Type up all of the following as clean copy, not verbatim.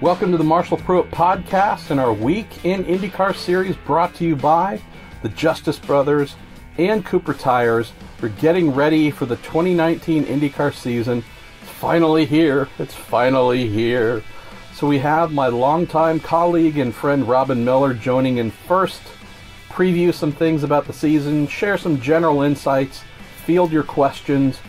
Welcome to the Marshall Pruett podcast and our Week in IndyCar series brought to you by the Justice Brothers and Cooper Tires. We're getting ready for the 2019 IndyCar season. It's finally here. It's finally here. So we have my longtime colleague and friend Robin Miller joining in first, preview some things about the season, share some general insights, field your questions.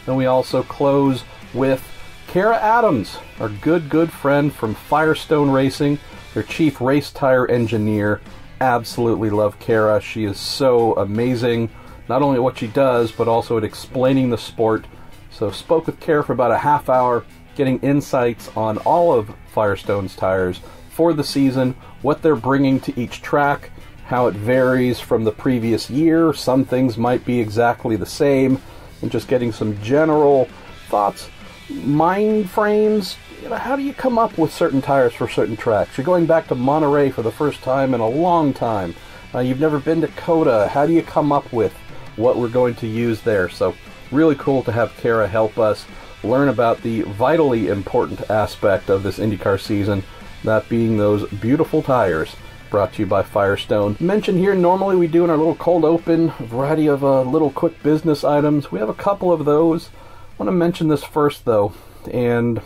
Then we also close with Cara Adams, our good friend from Firestone Racing, their chief race tire engineer. Absolutely love Cara. She is so amazing, not only at what she does, but also at explaining the sport. So spoke with Cara for about a half hour, getting insights on all of Firestone's tires for the season, what they're bringing to each track, how it varies from the previous year. Some things might be exactly the same, and just getting some general thoughts, mind frames. How do you come up with certain tires for certain tracks? You're going back to Monterey for the first time in a long time. You've never been to Coda. How do you come up with what we're going to use there? So really cool to have Cara help us learn about the vitally important aspect of this IndyCar season, that being those beautiful tires. Brought to you by Firestone. Mentioned here, normally we do in our little cold open a variety of little quick business items. We have a couple of those. I want to mention this first though, and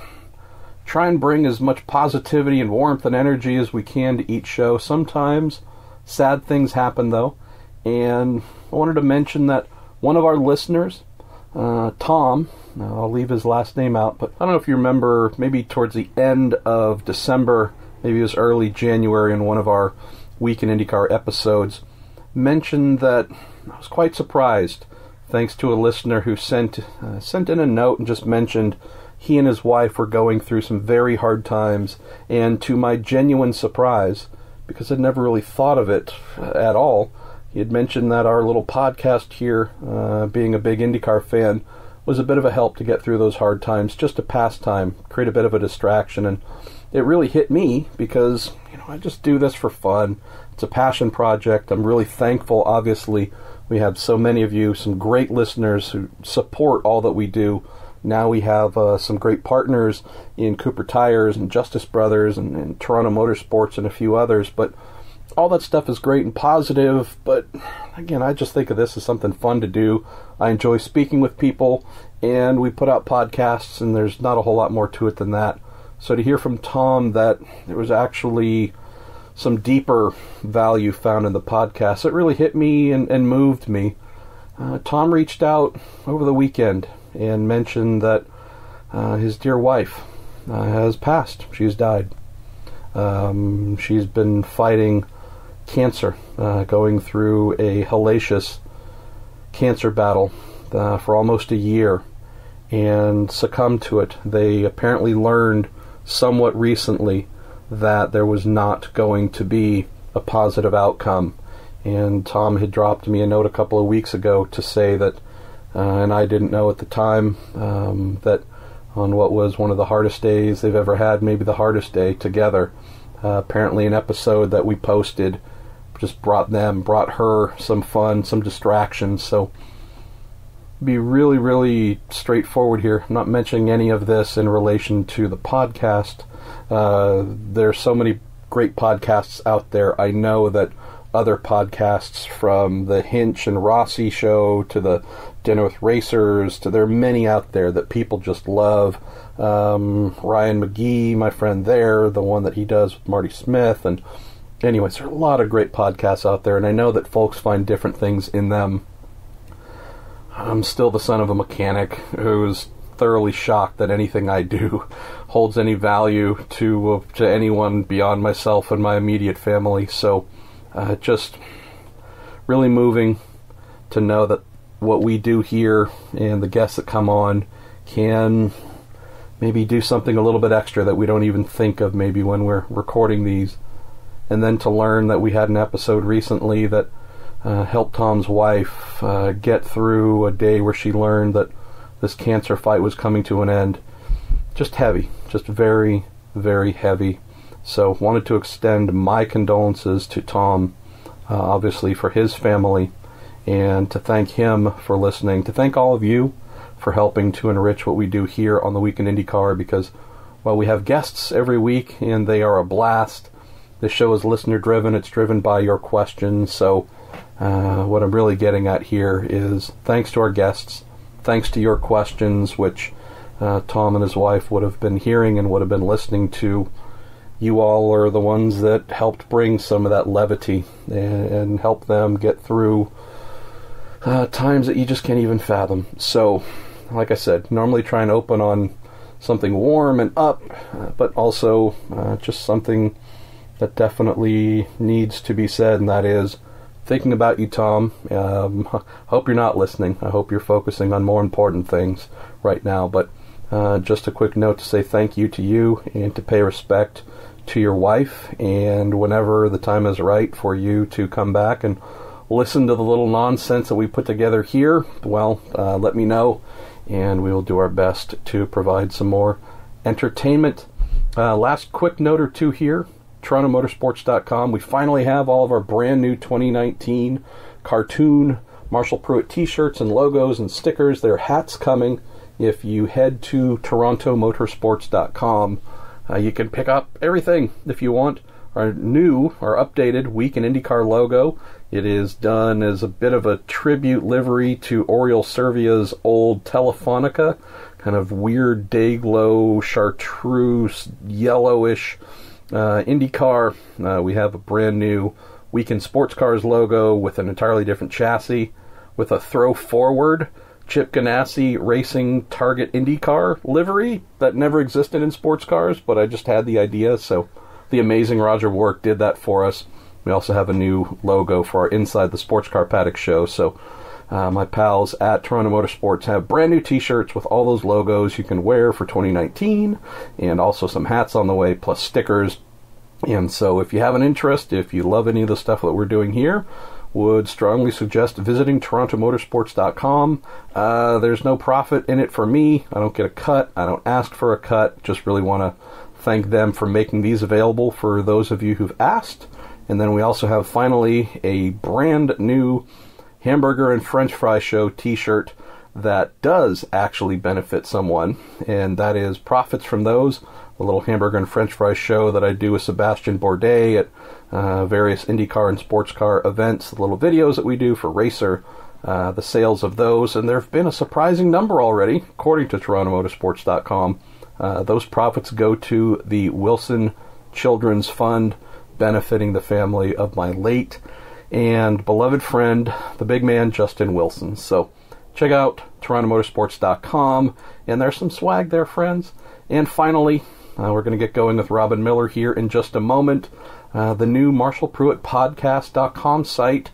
try and bring as much positivity and warmth and energy as we can to each show. Sometimes sad things happen though, and I wanted to mention that one of our listeners, Tom, I'll leave his last name out, but I don't know if you remember, maybe towards the end of December, maybe it was early January, in one of our Week in IndyCar episodes, mentioned that I was quite surprised, thanks to a listener who sent in a note and just mentioned he and his wife were going through some very hard times, and to my genuine surprise, because I'd never really thought of it at all, he had mentioned that our little podcast here, being a big IndyCar fan, was a bit of a help to get through those hard times, just a pastime, create a bit of a distraction. And it really hit me because, I just do this for fun. It's a passion project. I'm really thankful, obviously. We have so many of you, some great listeners who support all that we do. Now we have some great partners in Cooper Tires and Justice Brothers and Toronto Motorsports and a few others. But all that stuff is great and positive. But again, I just think of this as something fun to do. I enjoy speaking with people, and we put out podcasts, and there's not a whole lot more to it than that. So to hear from Tom that there was actually some deeper value found in the podcast, it really hit me and moved me. Tom reached out over the weekend and mentioned that his dear wife has passed. She's died. She's been fighting cancer, going through a hellacious cancer battle for almost a year, and succumbed to it. They apparently learned somewhat recently that there was not going to be a positive outcome, and Tom had dropped me a note a couple of weeks ago to say that, and I didn't know at the time, that on what was one of the hardest days they've ever had, maybe the hardest day together, apparently an episode that we posted just brought her some fun, some distractions. So be really straightforward here. I'm not mentioning any of this in relation to the podcast. There's so many great podcasts out there. I know that other podcasts, from the Hinch and Rossi show to the Dinner with Racers, there are many out there that people just love. Ryan McGee, my friend there, the one that he does with Marty Smith, and anyways, there are a lot of great podcasts out there, and I know that folks find different things in them. I'm still the son of a mechanic who's thoroughly shocked that anything I do holds any value to anyone beyond myself and my immediate family. So just really moving to know that what we do here and the guests that come on can maybe do something a little bit extra that we don't even think of maybe when we're recording these. And then to learn that we had an episode recently that helped Tom's wife get through a day where she learned that this cancer fight was coming to an end. Just heavy, just very heavy. So wanted to extend my condolences to Tom, obviously for his family, and to thank him for listening, to thank all of you for helping to enrich what we do here on the Week in IndyCar, because well, we have guests every week, and they are a blast. This show is listener-driven. It's driven by your questions. So what I'm really getting at here is thanks to our guests, thanks to your questions, which Tom and his wife would have been hearing and would have been listening to. You all are the ones that helped bring some of that levity and help them get through times that you just can't even fathom. So, like I said, normally try and open on something warm and up, but also just something that definitely needs to be said, and that is thinking about you, Tom. Hope you're not listening. I hope you're focusing on more important things right now, but just a quick note to say thank you to you and to pay respect to your wife, and whenever the time is right for you to come back and listen to the little nonsense that we put together here, well, let me know, and we will do our best to provide some more entertainment. Last quick note or two here, TorontoMotorsports.com. We finally have all of our brand new 2019 cartoon Marshall Pruett t-shirts and logos and stickers. There are hats coming. If you head to TorontoMotorsports.com, you can pick up everything if you want. Our updated Week in IndyCar logo. It is done as a bit of a tribute livery to Oriol Servia's old Telefonica, kind of weird day-glow, chartreuse, yellowish IndyCar. We have a brand new Week in Sports Cars logo with an entirely different chassis, with a throw forward Chip Ganassi Racing Target IndyCar livery that never existed in sports cars, but I just had the idea, so the amazing Roger Warwick did that for us. We also have a new logo for our Inside the Sports Car Paddock show, so my pals at Toronto Motorsports have brand new t-shirts with all those logos you can wear for 2019, and also some hats on the way, plus stickers. And so if you have an interest, if you love any of the stuff that we're doing here, would strongly suggest visiting TorontoMotorsports.com. There's no profit in it for me. I don't get a cut. I don't ask for a cut. Just really want to thank them for making these available for those of you who've asked. And then we also have finally a brand new Hamburger and French Fry Show t-shirt that does actually benefit someone, and that is profits from those. The little Hamburger and French Fry Show that I do with Sebastian Bourdais at various IndyCar and sports car events, the little videos that we do for Racer, the sales of those, and there have been a surprising number already, according to TorontoMotorsports.com. Those profits go to the Wilson Children's Fund, benefiting the family of my late and beloved friend, the big man, Justin Wilson. So check out TorontoMotorsports.com, and there's some swag there, friends. And finally, we're going to get going with Robin Miller here in just a moment. The new MarshallPruettPodcast.com site,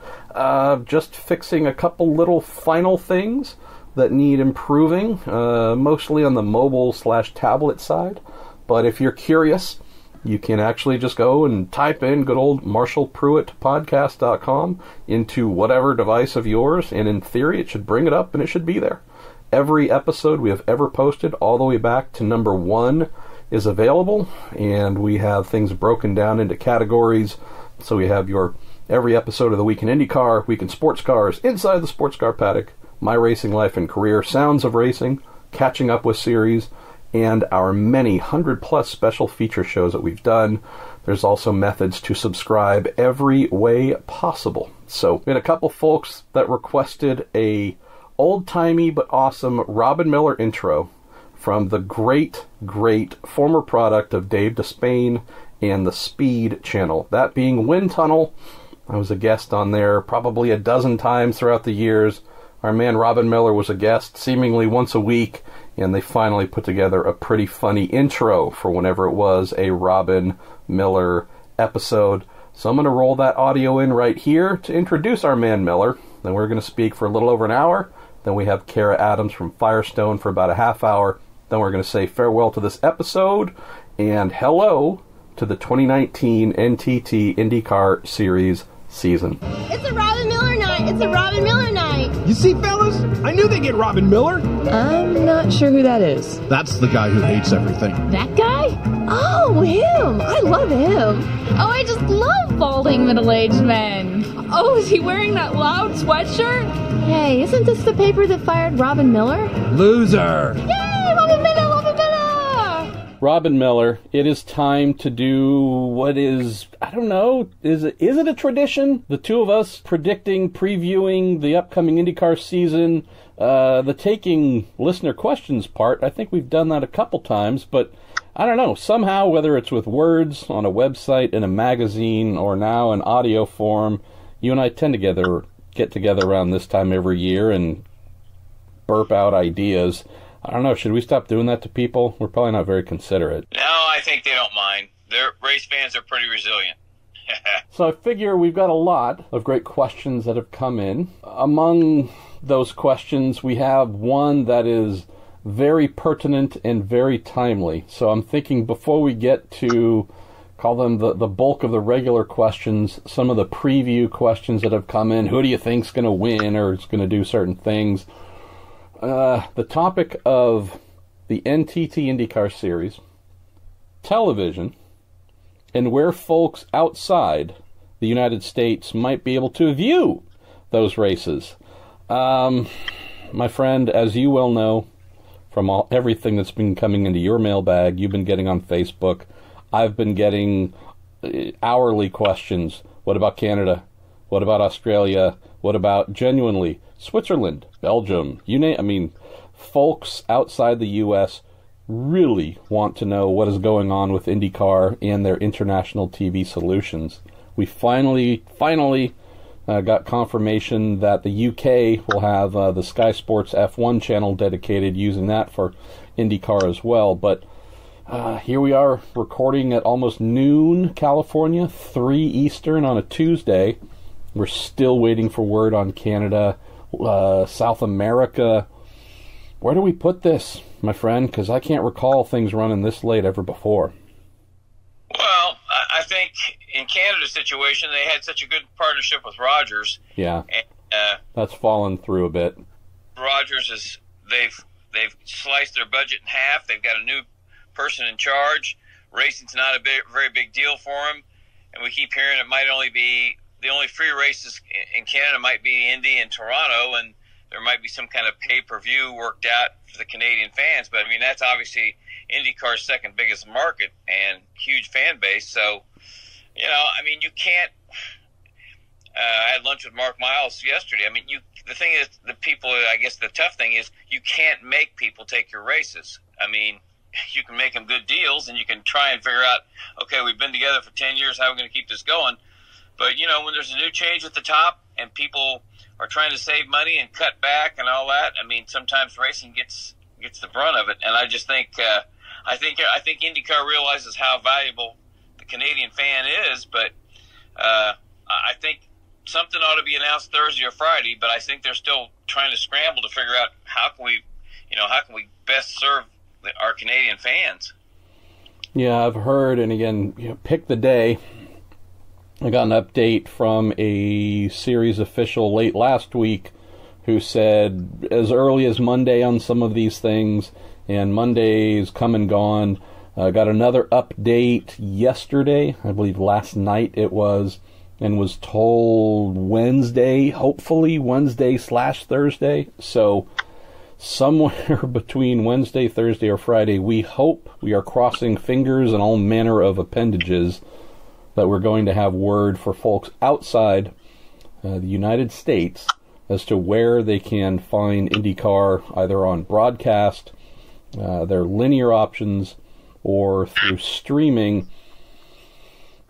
just fixing a couple little final things that need improving, mostly on the mobile/tablet side. But if you're curious, you can actually just go and type in good old MarshallPruettPodcast.com into whatever device of yours, and in theory it should bring it up and it should be there. Every episode we have ever posted, all the way back to number 1, is available, and we have things broken down into categories. So we have your every episode of the Week in IndyCar, Week in Sports Cars, Inside the Sports Car Paddock, My Racing Life and Career, Sounds of Racing, Catching Up with Series, and our many 100+ special feature shows that we've done. There's also methods to subscribe every way possible. So we had a couple folks that requested a old-timey but awesome Robin Miller intro from the great former product of Dave Despain and the Speed channel, that being Wind Tunnel. I was a guest on there probably a dozen times throughout the years. Our man Robin Miller was a guest seemingly once a week, and they finally put together a pretty funny intro for whenever it was a Robin Miller episode. So I'm going to roll that audio in right here to introduce our man Miller. Then we're going to speak for a little over an hour. Then we have Cara Adams from Firestone for about a half hour. Then we're going to say farewell to this episode and hello to the 2019 NTT IndyCar Series season. It's a Robin Miller night! It's a Robin Miller night! You see, fellas? I knew they'd get Robin Miller. I'm not sure who that is. That's the guy who hates everything. That guy? Oh, him! I love him. Oh, I just love balding middle-aged men. Oh, is he wearing that loud sweatshirt? Hey, isn't this the paper that fired Robin Miller? Loser! Yay, Robin Miller, Robin Miller! Robin Miller, it is time to do what is, I don't know, is it a tradition? The two of us predicting, previewing the upcoming IndyCar season, the taking listener questions part. I think we've done that a couple times, but I don't know, somehow, whether it's with words on a website, in a magazine, or now in audio form, you and I tend to get together around this time every year and burp out ideas. I don't know, should we stop doing that to people? We're probably not very considerate. No, I think they don't mind. Their race fans are pretty resilient. So I figure we've got a lot of great questions that have come in. Among those questions, we have one that is very pertinent and very timely. So I'm thinking before we get to, call them the bulk of the regular questions, some of the preview questions that have come in, who do you think's going to win or is going to do certain things? The topic of the NTT IndyCar Series, television, and where folks outside the United States might be able to view those races. My friend, as you well know, from everything that's been coming into your mailbag, you've been getting on Facebook, I've been getting hourly questions. What about Canada? What about Australia? What about, genuinely, Switzerland, Belgium, folks outside the U.S. really want to know what is going on with IndyCar and their international TV solutions. We finally got confirmation that the UK will have the Sky Sports F1 channel dedicated, using that for IndyCar as well. But here we are recording at almost noon California, 3 Eastern on a Tuesday. We're still waiting for word on Canada, South America. Where do we put this, my friend? Because I can't recall things running this late ever before. Well, I think in Canada's situation, they had such a good partnership with Rogers. Yeah, and, that's fallen through a bit. Rogers they've sliced their budget in half. They've got a new person in charge. Racing's not a very big deal for them, and we keep hearing it might only be the only free races in Canada might be Indy and Toronto, and there might be some kind of pay-per-view worked out for the Canadian fans. But, that's obviously IndyCar's second biggest market and huge fan base. So, you can't I had lunch with Mark Miles yesterday. The thing is, the tough thing is you can't make people take your races. You can make them good deals, and you can try and figure out, okay, we've been together for 10 years, how are we going to keep this going? But, when there's a new change at the top and people are trying to save money and cut back and all that, sometimes racing gets the brunt of it. And I just think, I think IndyCar realizes how valuable the Canadian fan is, but I think something ought to be announced Thursday or Friday, but I think they're still trying to scramble to figure out how can we best serve our Canadian fans. Yeah, I've heard, and again, pick the day. I got an update from a series official late last week who said as early as Monday on some of these things, and Monday's come and gone. Got another update yesterday, I believe last night it was, and was told Wednesday, hopefully Wednesday/Thursday. So somewhere between Wednesday, Thursday, or Friday, we hope, we are crossing fingers and all manner of appendages that we're going to have word for folks outside the United States as to where they can find IndyCar, either on broadcast, their linear options, or through streaming.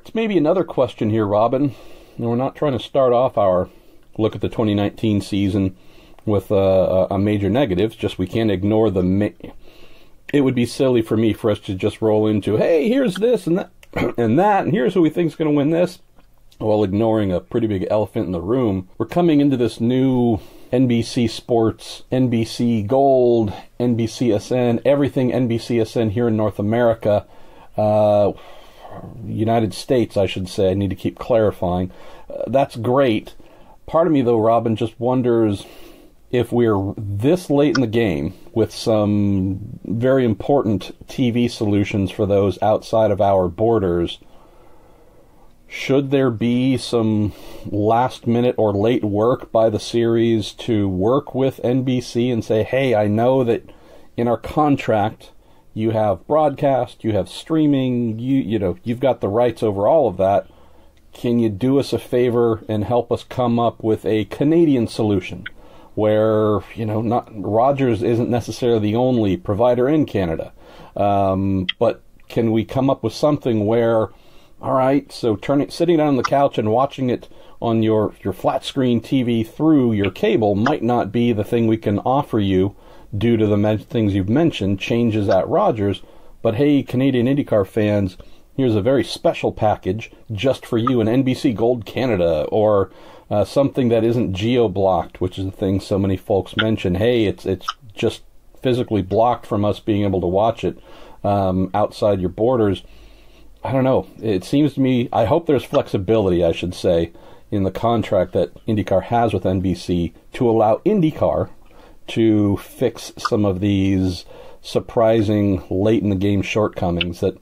It's maybe another question here, Robin. We're not trying to start off our look at the 2019 season with a major negative, just we can't ignore it would be silly for us to just roll into, hey, here's this and that, and here's who we think is going to win this, while ignoring a pretty big elephant in the room. We're coming into this new NBC Sports, NBC Gold, NBCSN, everything NBCSN here in North America, United States, I should say. I need to keep clarifying. That's great. Part of me, though, Robin, just wonders if we're this late in the game with some very important TV solutions for those outside of our borders, should there be some last-minute or late work by the series to work with NBC and say, hey, I know that in our contract You have broadcast, you have streaming, you've got the rights over all of that. Can you do us a favor and help us come up with a Canadian solution where, not Rogers isn't necessarily the only provider in Canada, but can we come up with something where, all right, so sitting down on the couch and watching it on your flat screen TV through your cable might not be the thing we can offer you due to the things you've mentioned, changes at Rogers, but hey, Canadian IndyCar fans, here's a very special package just for you in NBC Gold Canada, or something that isn't geo-blocked, which is the thing so many folks mention. Hey, it's just physically blocked from us being able to watch it outside your borders. I don't know. It seems to me, I hope there's flexibility, I should say, in the contract that IndyCar has with NBC to allow IndyCar to fix some of these surprising late-in-the-game shortcomings that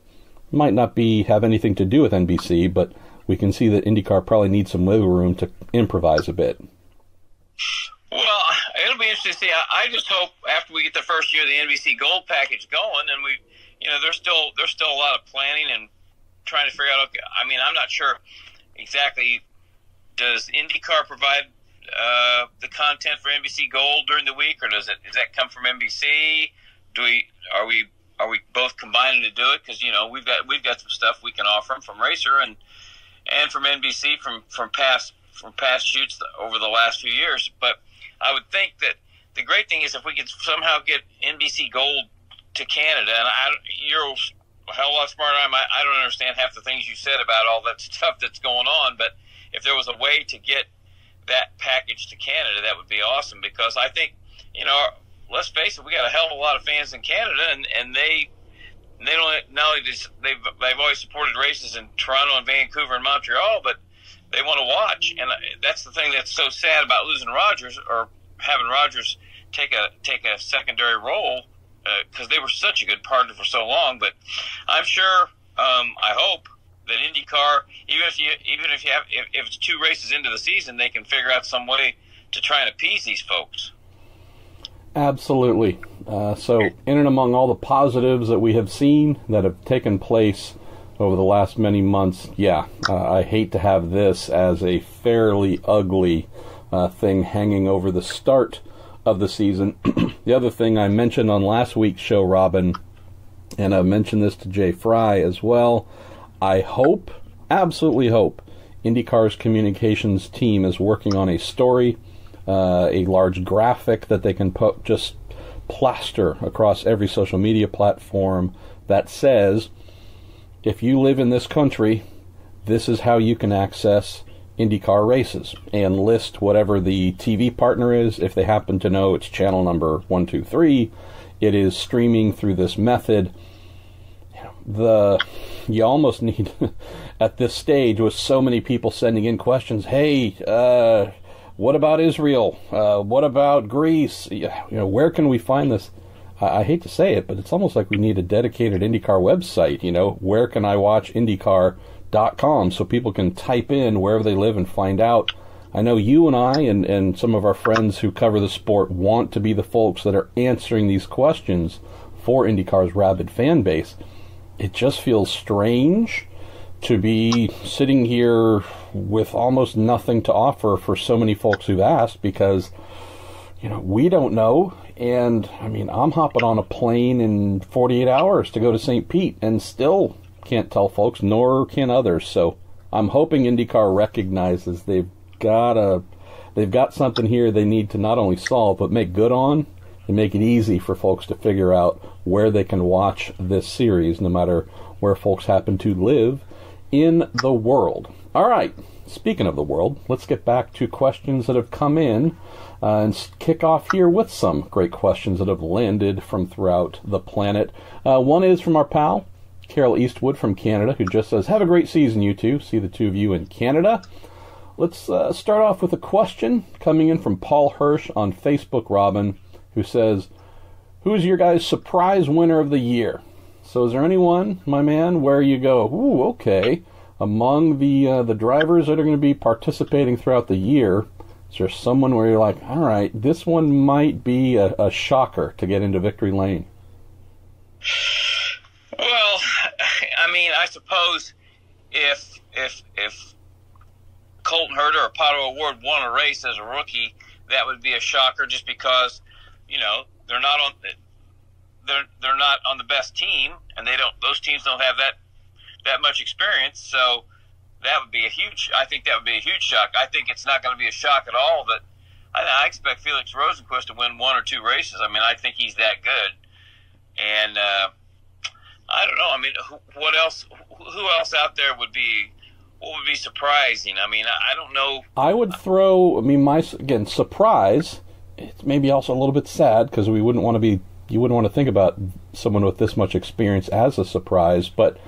might not have anything to do with NBC, but we can see that IndyCar probably needs some wiggle room to improvise a bit. Well, it'll be interesting to see. I just hope after we get the first year of the NBC Gold package going, and there's still a lot of planning and trying to figure out. Okay, I mean, I'm not sure exactly. Does IndyCar provide the content for NBC Gold during the week, or does that come from NBC? Are we both combining to do it? Because we've got some stuff we can offer them from Racer and from NBC from past shoots over the last few years. But I would think that the great thing is if we could somehow get NBC Gold to Canada, and you're a hell of a lot smarter than I don't understand half the things you said about all that stuff that's going on, but if there was a way to get that package to Canada, that would be awesome, because I think, let's face it, we got a hell of a lot of fans in Canada, and they don't not only just they've always supported races in Toronto and Vancouver and Montreal, but they want to watch, and that's the thing that's so sad about losing Rogers or having Rogers take a secondary role, because they were such a good partner for so long. But I'm sure, I hope that IndyCar, if it's 2 races into the season, they can figure out some way to try and appease these folks. Absolutely. So in and among all the positives that we have seen that have taken place over the last many months, I hate to have this as a fairly ugly thing hanging over the start of the season. The other thing I mentioned on last week's show, Robin, and I mentioned this to Jay Fry as well, I hope, absolutely hope, IndyCar's communications team is working on a story, a large graphic that they can just plaster across every social media platform that says, if you live in this country, this is how you can access IndyCar races, and list whatever the TV partner is. If they happen to know it's channel number 123, it is streaming through this method. You almost need, at this stage, with so many people sending in questions, hey, what about Israel? What about Greece? Where can we find this? I hate to say it, but it's almost like we need a dedicated IndyCar website. Where can I watch IndyCar.com so people can type in wherever they live and find out. I know you and I and some of our friends who cover the sport want to be the folks that are answering these questions for IndyCar's rabid fan base. It just feels strange to be sitting here with almost nothing to offer for so many folks who've asked, because, we don't know. And, I'm hopping on a plane in 48 hours to go to St. Pete and still can't tell folks, nor can others. So I'm hoping IndyCar recognizes they've got something here they need to not only solve, but make good on, and make it easy for folks to figure out where they can watch this series, no matter where folks happen to live in the world. All right, speaking of the world, let's get back to questions that have come in and kick off here with some great questions that have landed from throughout the planet. One is from our pal, Carol Eastwood from Canada, who just says, have a great season, you two. See the two of you in Canada. Let's start off with a question coming in from Paul Hirsch on Facebook, Robin, who says, who's your guys' surprise winner of the year? So is there anyone, my man, where you go, ooh, okay, among the drivers that are going to be participating throughout the year, is there someone where you're like, all right, this one might be a shocker to get into victory lane? Well, I mean, I suppose if Colton Herta or Pato O'Ward won a race as a rookie, that would be a shocker, just because, you know, they're not on the best team, and those teams don't have that much experience. So that would be I think that would be a huge shock. I think it's not going to be a shock at all that I expect Felix Rosenqvist to win one or two races. I mean, I think he's that good. And I don't know. I mean, what else? Who else out there would be? What would be surprising? I mean, I don't know. I would throw. I mean, surprise. It's maybe also a little bit sad because you wouldn't want to think about someone with this much experience as a surprise. But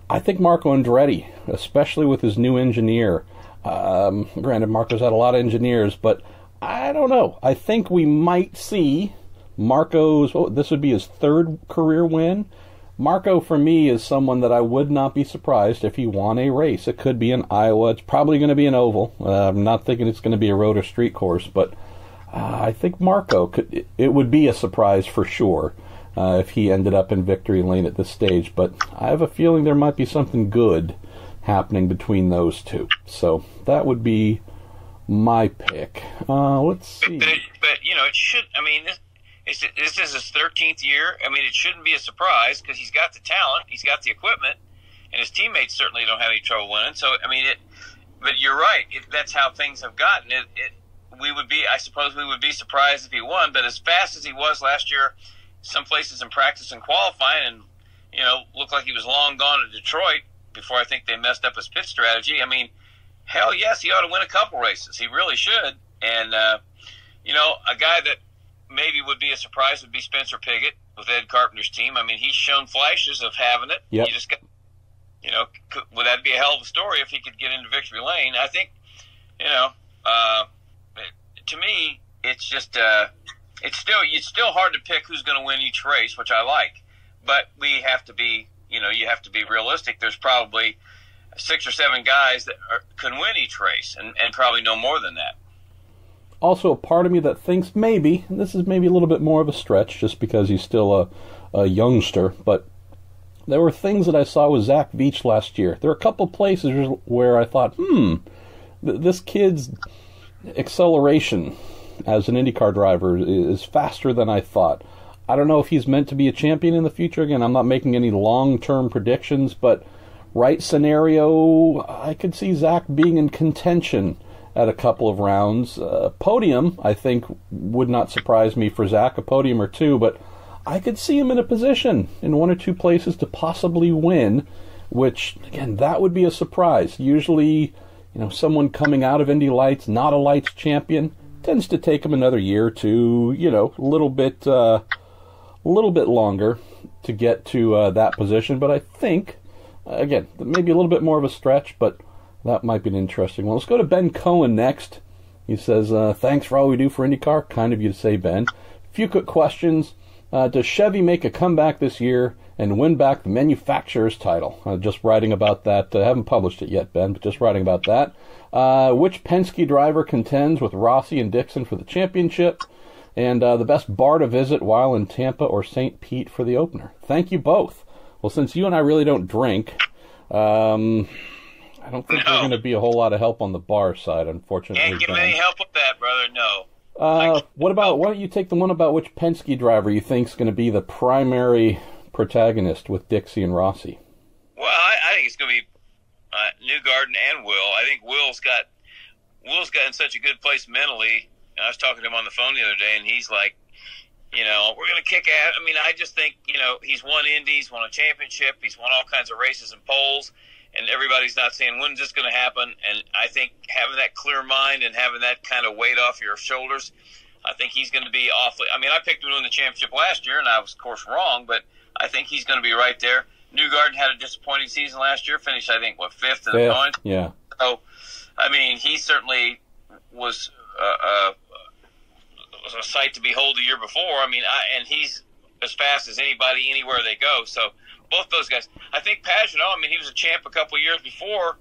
I think Marco Andretti, especially with his new engineer. Granted, Marco's had a lot of engineers, but I don't know. I think we might see Marco's. This would be his third career win. Marco, for me, is someone that I would not be surprised if he won a race. It could be in Iowa. It's probably going to be an oval. I'm not thinking it's going to be a road or street course, but I think Marco it would be a surprise for sure if he ended up in victory lane at this stage. But I have a feeling there might be something good happening between those two. So that would be my pick. Let's see. But you know, it should. I mean, this is his 13th year. I mean, it shouldn't be a surprise because he's got the talent, he's got the equipment, and his teammates certainly don't have any trouble winning. So, I mean, but you're right. That's how things have gotten. I suppose we would be surprised if he won, but as fast as he was last year, some places in practice and qualifying, and, you know, looked like he was long gone to Detroit before I think they messed up his pit strategy. I mean, hell yes, he ought to win a couple races. He really should. And, you know, a guy that maybe would be a surprise would be Spencer Pigot with Ed Carpenter's team. I mean, he's shown flashes of having it. Yep. You just got, you know, would that be a hell of a story if he could get into victory lane? I think, you know, to me, it's just, it's still hard to pick who's going to win each race, which I like. But we have to be, you know, you have to be realistic. There's probably 6 or 7 guys that can win each race, and probably no more than that. Also, a part of me that thinks maybe, and this is maybe a little bit more of a stretch just because he's still a youngster, but there were things that I saw with Zach Veach last year. There were a couple places where I thought, this kid's acceleration as an IndyCar driver is faster than I thought. I don't know if he's meant to be a champion in the future. Again, I'm not making any long-term predictions, but right scenario, I could see Zach being in contention at a couple of rounds. Podium, I think, would not surprise me for Zach, a podium or two, but I could see him in a position in 1 or 2 places to possibly win, which, again, that would be a surprise. Usually, you know, someone coming out of Indy Lights, not a Lights champion, tends to take him another year or two, you know, a little bit longer to get to that position. But I think, again, maybe a little bit more of a stretch, but that might be an interesting one. Let's go to Ben Cohen next. He says, thanks for all we do for IndyCar. Kind of you to say, Ben. A few quick questions. Does Chevy make a comeback this year and win back the manufacturer's title? Just writing about that. I haven't published it yet, Ben, but just writing about that. Which Penske driver contends with Rossi and Dixon for the championship? And the best bar to visit while in Tampa or St. Pete for the opener? Thank you both. Well, since you and I really don't drink, I don't think there's going to be a whole lot of help on the bar side, unfortunately. Can't give me any help with that, brother. No. Why don't you take the one about which Penske driver you think is going to be the primary protagonist with Dixie and Rossi? Well, I think it's going to be Newgarden and Will. I think Will's got in such a good place mentally. I was talking to him on the phone the other day, and he's like, you know, we're going to kick ass. I mean, I just think, you know, he's won Indies, won a championship, he's won all kinds of races and poles, and everybody's not saying, when's this going to happen? And I think having that clear mind and having that kind of weight off your shoulders, I think he's going to be awfully. I mean, I picked him to win the championship last year, and I was, of course, wrong, but I think he's going to be right there. Newgarden had a disappointing season last year, finished, I think, 5th in the points? Yeah. So, I mean, he certainly was a sight to behold the year before. I mean, and he's as fast as anybody anywhere they go. So both those guys. I think Pagenaud, I mean, he was a champ a couple of years before,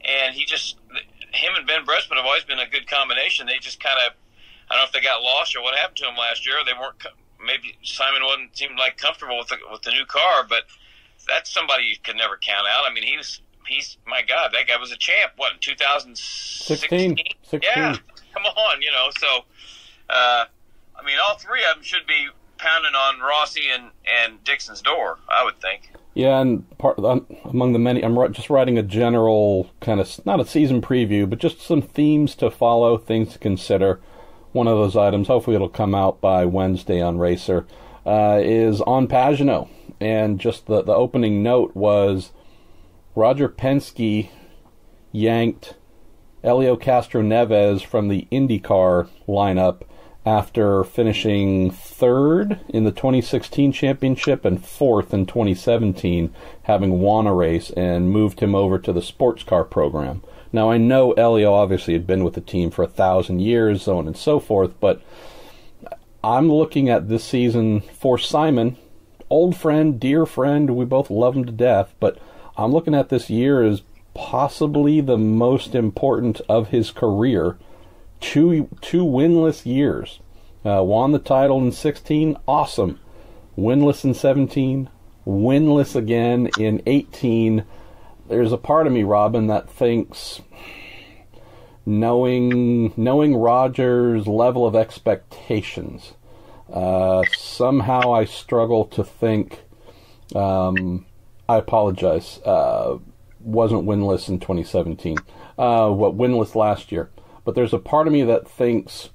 and him and Ben Bressman have always been a good combination. They just kind of, I don't know if they got lost or what happened to them last year. They weren't maybe Simon seemed like comfortable with the new car, but that's somebody you could never count out. I mean, he's my God, that guy was a champ. What, in 2016? 16. Yeah, come on, So, I mean, all three of them should be pounding on Rossi and Dixon's door, I would think. Yeah, and among the many, I'm just writing a general kind of, not a season preview, but just some themes to follow, things to consider. One of those items, hopefully it'll come out by Wednesday on Racer, is on Pagano. And just the opening note was Roger Penske yanked Helio Castroneves from the IndyCar lineup after finishing third in the 2016 championship and fourth in 2017, having won a race, and moved him over to the sports car program. Now, I know Helio obviously had been with the team for 1,000 years, so on and so forth, but I'm looking at this season for Simon, old friend, dear friend, we both love him to death, but I'm looking at this year as possibly the most important of his career. Two winless years. Won the title in 16, awesome. Winless in 17, winless again in 18. There's a part of me, Robin, that thinks, knowing Roger's level of expectations, somehow I struggle to think, I apologize, wasn't winless in 2017, winless last year. But there's a part of me that thinks,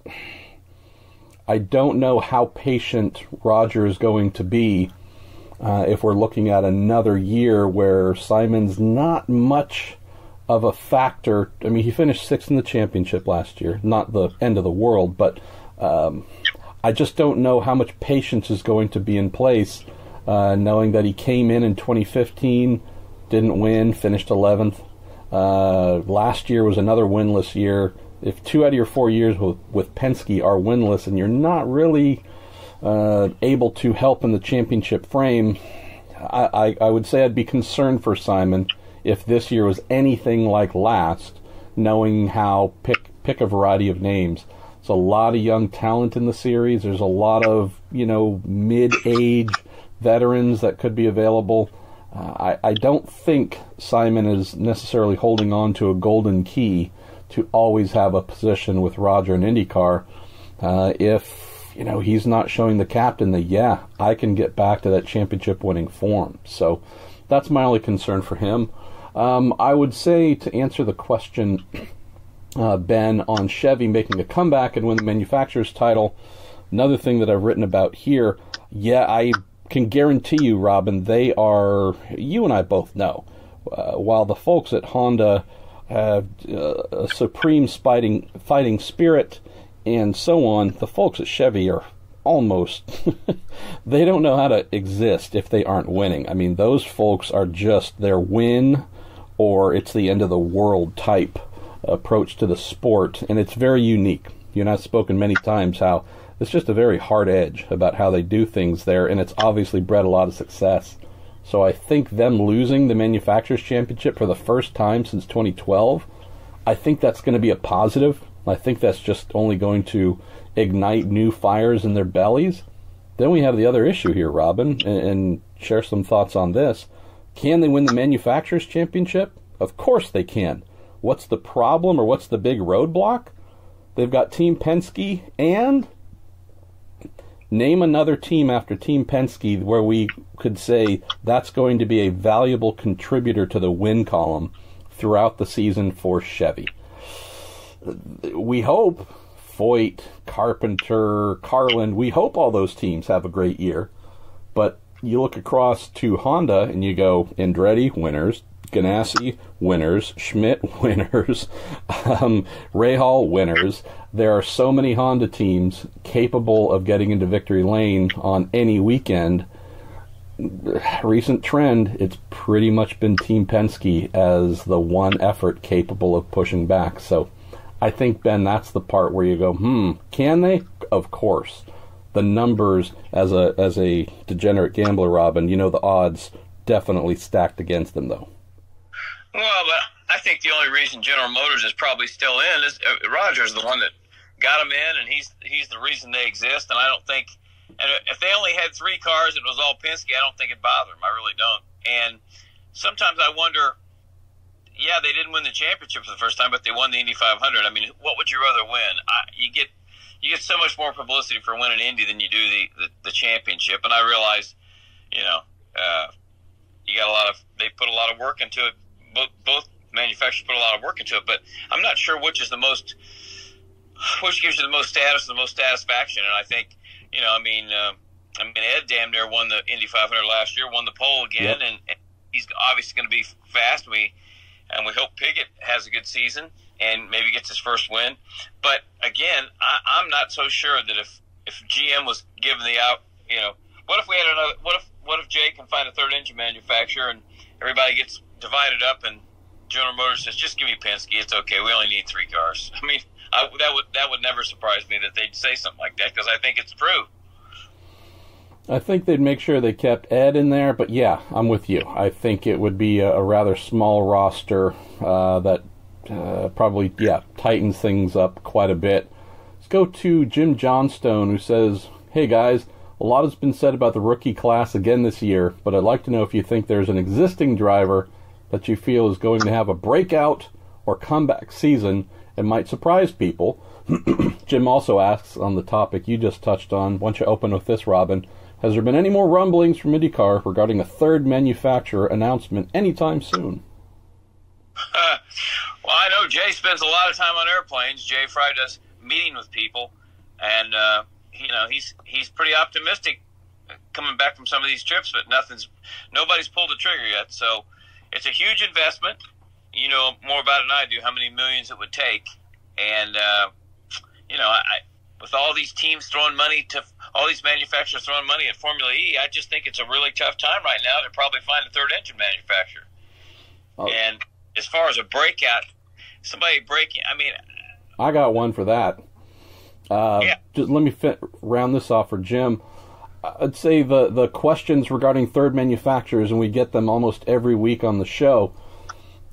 I don't know how patient Roger is going to be if we're looking at another year where Simon's not much of a factor. I mean, he finished sixth in the championship last year, not the end of the world, but I just don't know how much patience is going to be in place, knowing that he came in 2015, didn't win, finished 11th. Last year was another winless year. If 2 out of your 4 years with Penske are winless and you're not really able to help in the championship frame, I would say I'd be concerned for Simon if this year was anything like last, knowing how pick a variety of names. There's a lot of young talent in the series. There's a lot of, mid-age veterans that could be available. I don't think Simon is necessarily holding on to a golden key to always have a position with Roger in IndyCar. If he's not showing the captain that, I can get back to that championship winning form. So that's my only concern for him. I would say, to answer the question, Ben, on Chevy making a comeback and win the manufacturer's title, another thing that I've written about here, I can guarantee you, Robin, they are, you and I both know, while the folks at Honda have a supreme fighting spirit and so on, the folks at Chevy are almost, they don't know how to exist if they aren't winning. I mean, those folks are just their win or it's the end of the world type approach to the sport, and it's very unique. You and I have spoken many times how it's just a very hard edge about how they do things there, and it's obviously bred a lot of success. So I think them losing the Manufacturers' Championship for the first time since 2012, I think that's going to be a positive. I think that's just only going to ignite new fires in their bellies. Then we have the other issue here, Robin, and share some thoughts on this. Can they win the Manufacturers' Championship? Of course they can. What's the problem, or what's the big roadblock? They've got Team Penske, and name another team after Team Penske where we could say that's going to be a valuable contributor to the win column throughout the season for Chevy. We hope Foyt, Carpenter, Carlin, we hope all those teams have a great year. But you look across to Honda and you go, Andretti, winners. Ganassi, winners. Schmidt, winners. Rahal, winners. There are so many Honda teams capable of getting into victory lane on any weekend. Recent trend, it's pretty much been Team Penske as the one effort capable of pushing back. So I think, Ben, that's the part where you go, can they? Of course. The numbers, as a degenerate gambler, Robin, the odds definitely stacked against them, though. Well, but I think the only reason General Motors is probably still in is Roger's the one that got them in, and he's the reason they exist. And I don't think And if they only had 3 cars and it was all Penske, I don't think it'd bother them. I really don't. And sometimes I wonder, yeah, they didn't win the championship for the first time, but they won the Indy 500. I mean, what would you rather win? You get so much more publicity for winning Indy than you do the championship. And I realize, you got they put a lot of work into it. Both manufacturers put a lot of work into it, but I'm not sure which gives you the most status, the most satisfaction. And I think, Ed damn near won the Indy 500 last year, won the pole again, and he's obviously going to be fast. We hope Piggott has a good season and maybe gets his first win. But again, I'm not so sure that if GM was given the out, what if we had another? What if Jay can find a third engine manufacturer and everybody gets divided up and General Motors says, just give me Penske, it's okay, we only need 3 cars. I mean, that would never surprise me that they'd say something like that, because I think it's true. I think they'd make sure they kept Ed in there, but yeah, I'm with you. I think it would be a rather small roster that probably tightens things up quite a bit. Let's go to Jim Johnstone, who says, hey guys, a lot has been said about the rookie class again this year, but I'd like to know if you think there's an existing driver that you feel is going to have a breakout or comeback season and might surprise people. Jim also asks on the topic you just touched on, why don't you open with this, Robin? Has there been any more rumblings from IndyCar regarding a third manufacturer announcement anytime soon? Well, I know Jay spends a lot of time on airplanes. Jay Fry does meeting with people, and he's pretty optimistic coming back from some of these trips, but nobody's pulled the trigger yet. So it's a huge investment. You know more about it than I do, how many millions it would take. And, with all these teams throwing money all these manufacturers throwing money at Formula E, I just think it's a really tough time right now to probably find a third engine manufacturer. Oh. And as far as a breakout, I got one for that. Just let me round this off for Jim. I'd say the questions regarding third manufacturers, and we get them almost every week on the show,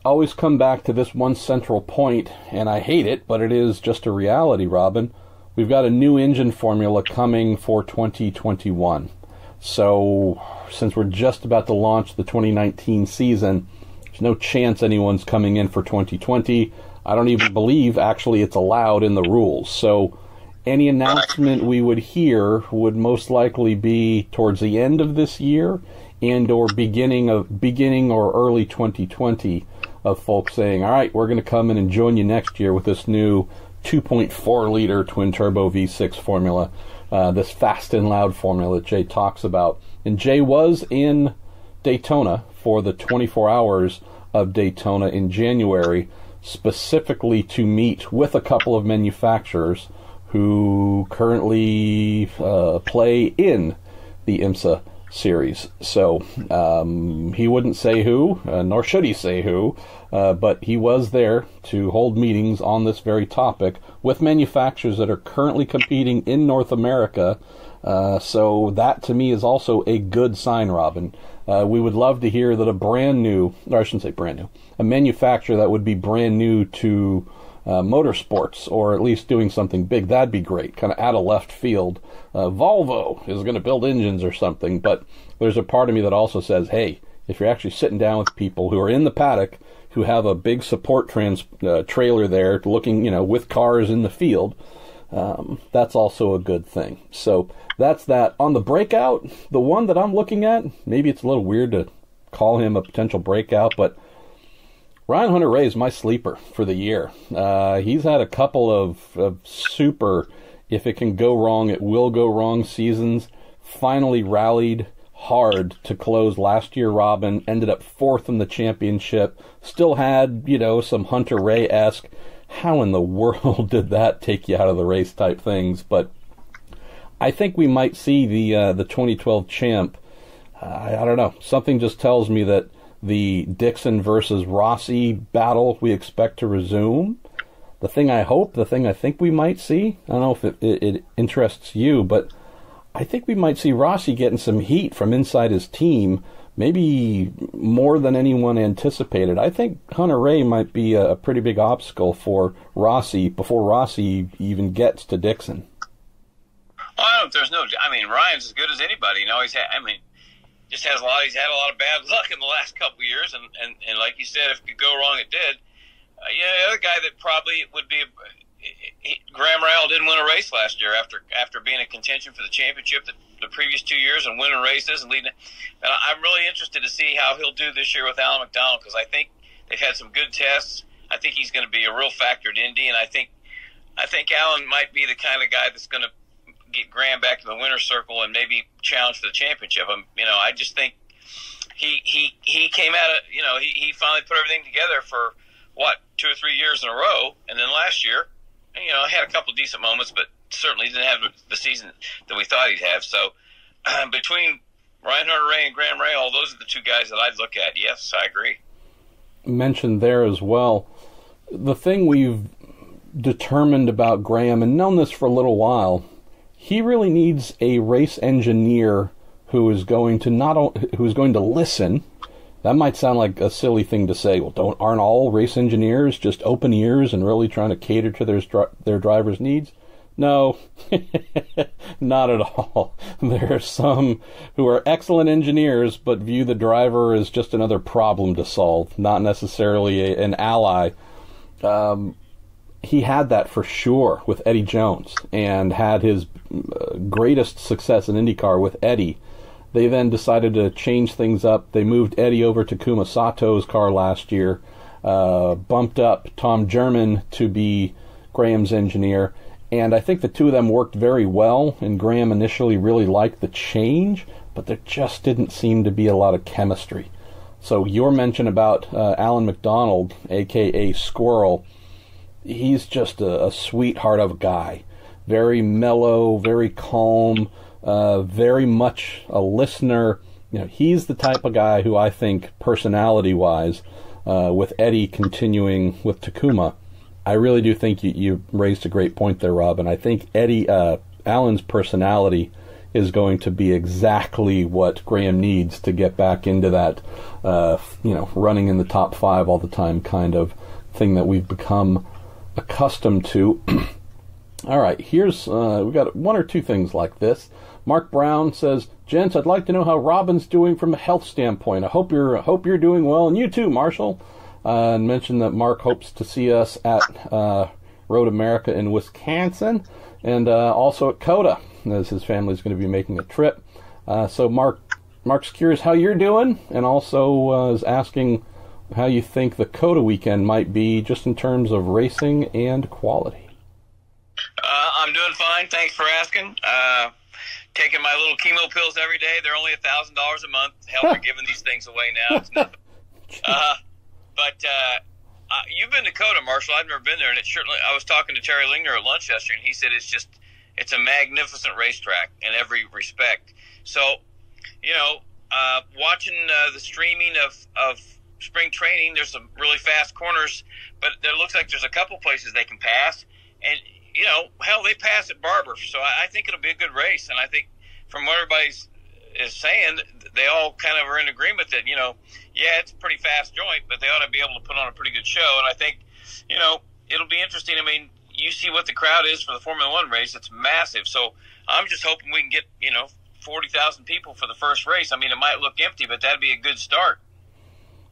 always come back to this one central point, and I hate it, but it is just a reality, Robin. We've got a new engine formula coming for 2021. So, since we're just about to launch the 2019 season, there's no chance anyone's coming in for 2020. I don't even believe, actually, it's allowed in the rules. So, any announcement we would hear would most likely be towards the end of this year and or beginning or early 2020 of folks saying, all right, we're going to come in and join you next year with this new 2.4-liter twin-turbo V6 formula, this fast and loud formula that Jay talks about. And Jay was in Daytona for the 24 hours of Daytona in January, specifically to meet with a couple of manufacturers who currently play in the IMSA series. So he wouldn't say who, nor should he say who, but he was there to hold meetings on this very topic with manufacturers that are currently competing in North America. So that to me is also a good sign, Robin. We would love to hear that a manufacturer that would be brand new to motorsports, or at least doing something big. That'd be great, kind of out of left field. Volvo is going to build engines or something, but there's a part of me that also says, hey, if you're actually sitting down with people who are in the paddock, who have a big support trailer there looking, with cars in the field, that's also a good thing. So that's that. On the breakout, the one that I'm looking at, maybe it's a little weird to call him a potential breakout, but Ryan Hunter-Reay is my sleeper for the year. He's had a couple of super, if it can go wrong, it will go wrong seasons. Finally rallied hard to close last year, Robin. Ended up 4th in the championship. Still had, some Hunter-Reay-esque, how in the world did that take you out of the race type things. But I think we might see the 2012 champ. I don't know. Something just tells me that the Dixon versus Rossi battle we expect to resume. The thing I think we might see, I don't know if it interests you, but I think we might see Rossi getting some heat from inside his team, maybe more than anyone anticipated. I think Hunter-Reay might be a pretty big obstacle for Rossi before Rossi even gets to Dixon. Well, I don't. There's no. I mean, Ryan's as good as anybody. He's had. He's had a lot of bad luck in the last couple of years, and like you said, if it could go wrong, it did. The other guy that probably would be Graham Rahal didn't win a race last year after being in contention for the championship the previous 2 years and winning races and leading. And I'm really interested to see how he'll do this year with Alan McDonald, because I think they've had some good tests. I think he's going to be a real factor at Indy, and I think Alan might be the kind of guy that's going to get Graham back to the winner's circle and maybe challenge for the championship. I just think he came out of, he finally put everything together for 2 or 3 years in a row, and then last year, had a couple of decent moments, but certainly didn't have the season that we thought he'd have. So between Ryan Hunter-Reay and Graham Rahal, those are the two guys that I'd look at. Yes, I agree. Mentioned there as well. The thing we've determined about Graham, and known this for a little while, he really needs a race engineer who is going to listen. That might sound like a silly thing to say. Well, aren't all race engineers just open ears and really trying to cater to their drivers' needs? No, not at all. There are some who are excellent engineers but view the driver as just another problem to solve, not necessarily an ally. He had that for sure with Eddie Jones, and had his greatest success in IndyCar with Eddie. They then decided to change things up. They moved Eddie over to Kuma Sato's car last year, bumped up Tom German to be Graham's engineer, and I think the two of them worked very well, and Graham initially really liked the change, but there just didn't seem to be a lot of chemistry. So your mention about Alan McDonald, a.k.a. Squirrel, he's just a sweetheart of a guy. Very mellow, very calm, very much a listener. He's the type of guy who I think, personality-wise, with Eddie continuing with Takuma, I really do think you raised a great point there, Rob. And I think Alan's personality is going to be exactly what Graham needs to get back into that, running in the top 5 all the time kind of thing that we've become accustomed to. All right, here's we got one or two things like this. Mark Brown says, "Gents, I'd like to know how Robin's doing from a health standpoint. I hope you're doing well, and you too, Marshall." And mentioned that Mark hopes to see us at Road America in Wisconsin, and also at COTA, as his family's going to be making a trip. So Mark's curious how you're doing, and also is asking how you think the COTA weekend might be, just in terms of racing and quality. I'm doing fine. Thanks for asking. Taking my little chemo pills every day. They're only $1,000 a month. Hell, they're giving these things away now. It's nothing. But you've been to COTA, Marshall. I've never been there, and I was talking to Terry Lingner at lunch yesterday, and he said it's a magnificent racetrack in every respect. So, watching the streaming of spring training, there's some really fast corners, but there looks like there's a couple places they can pass, and hell, they pass at Barber, so I think it'll be a good race. And I think from what everybody is saying, they all kind of are in agreement that, it's a pretty fast joint, but they ought to be able to put on a pretty good show. And I think, it'll be interesting. I mean, you see what the crowd is for the Formula One race. It's massive. So I'm just hoping we can get, 40,000 people for the first race. I mean, it might look empty, but that'd be a good start.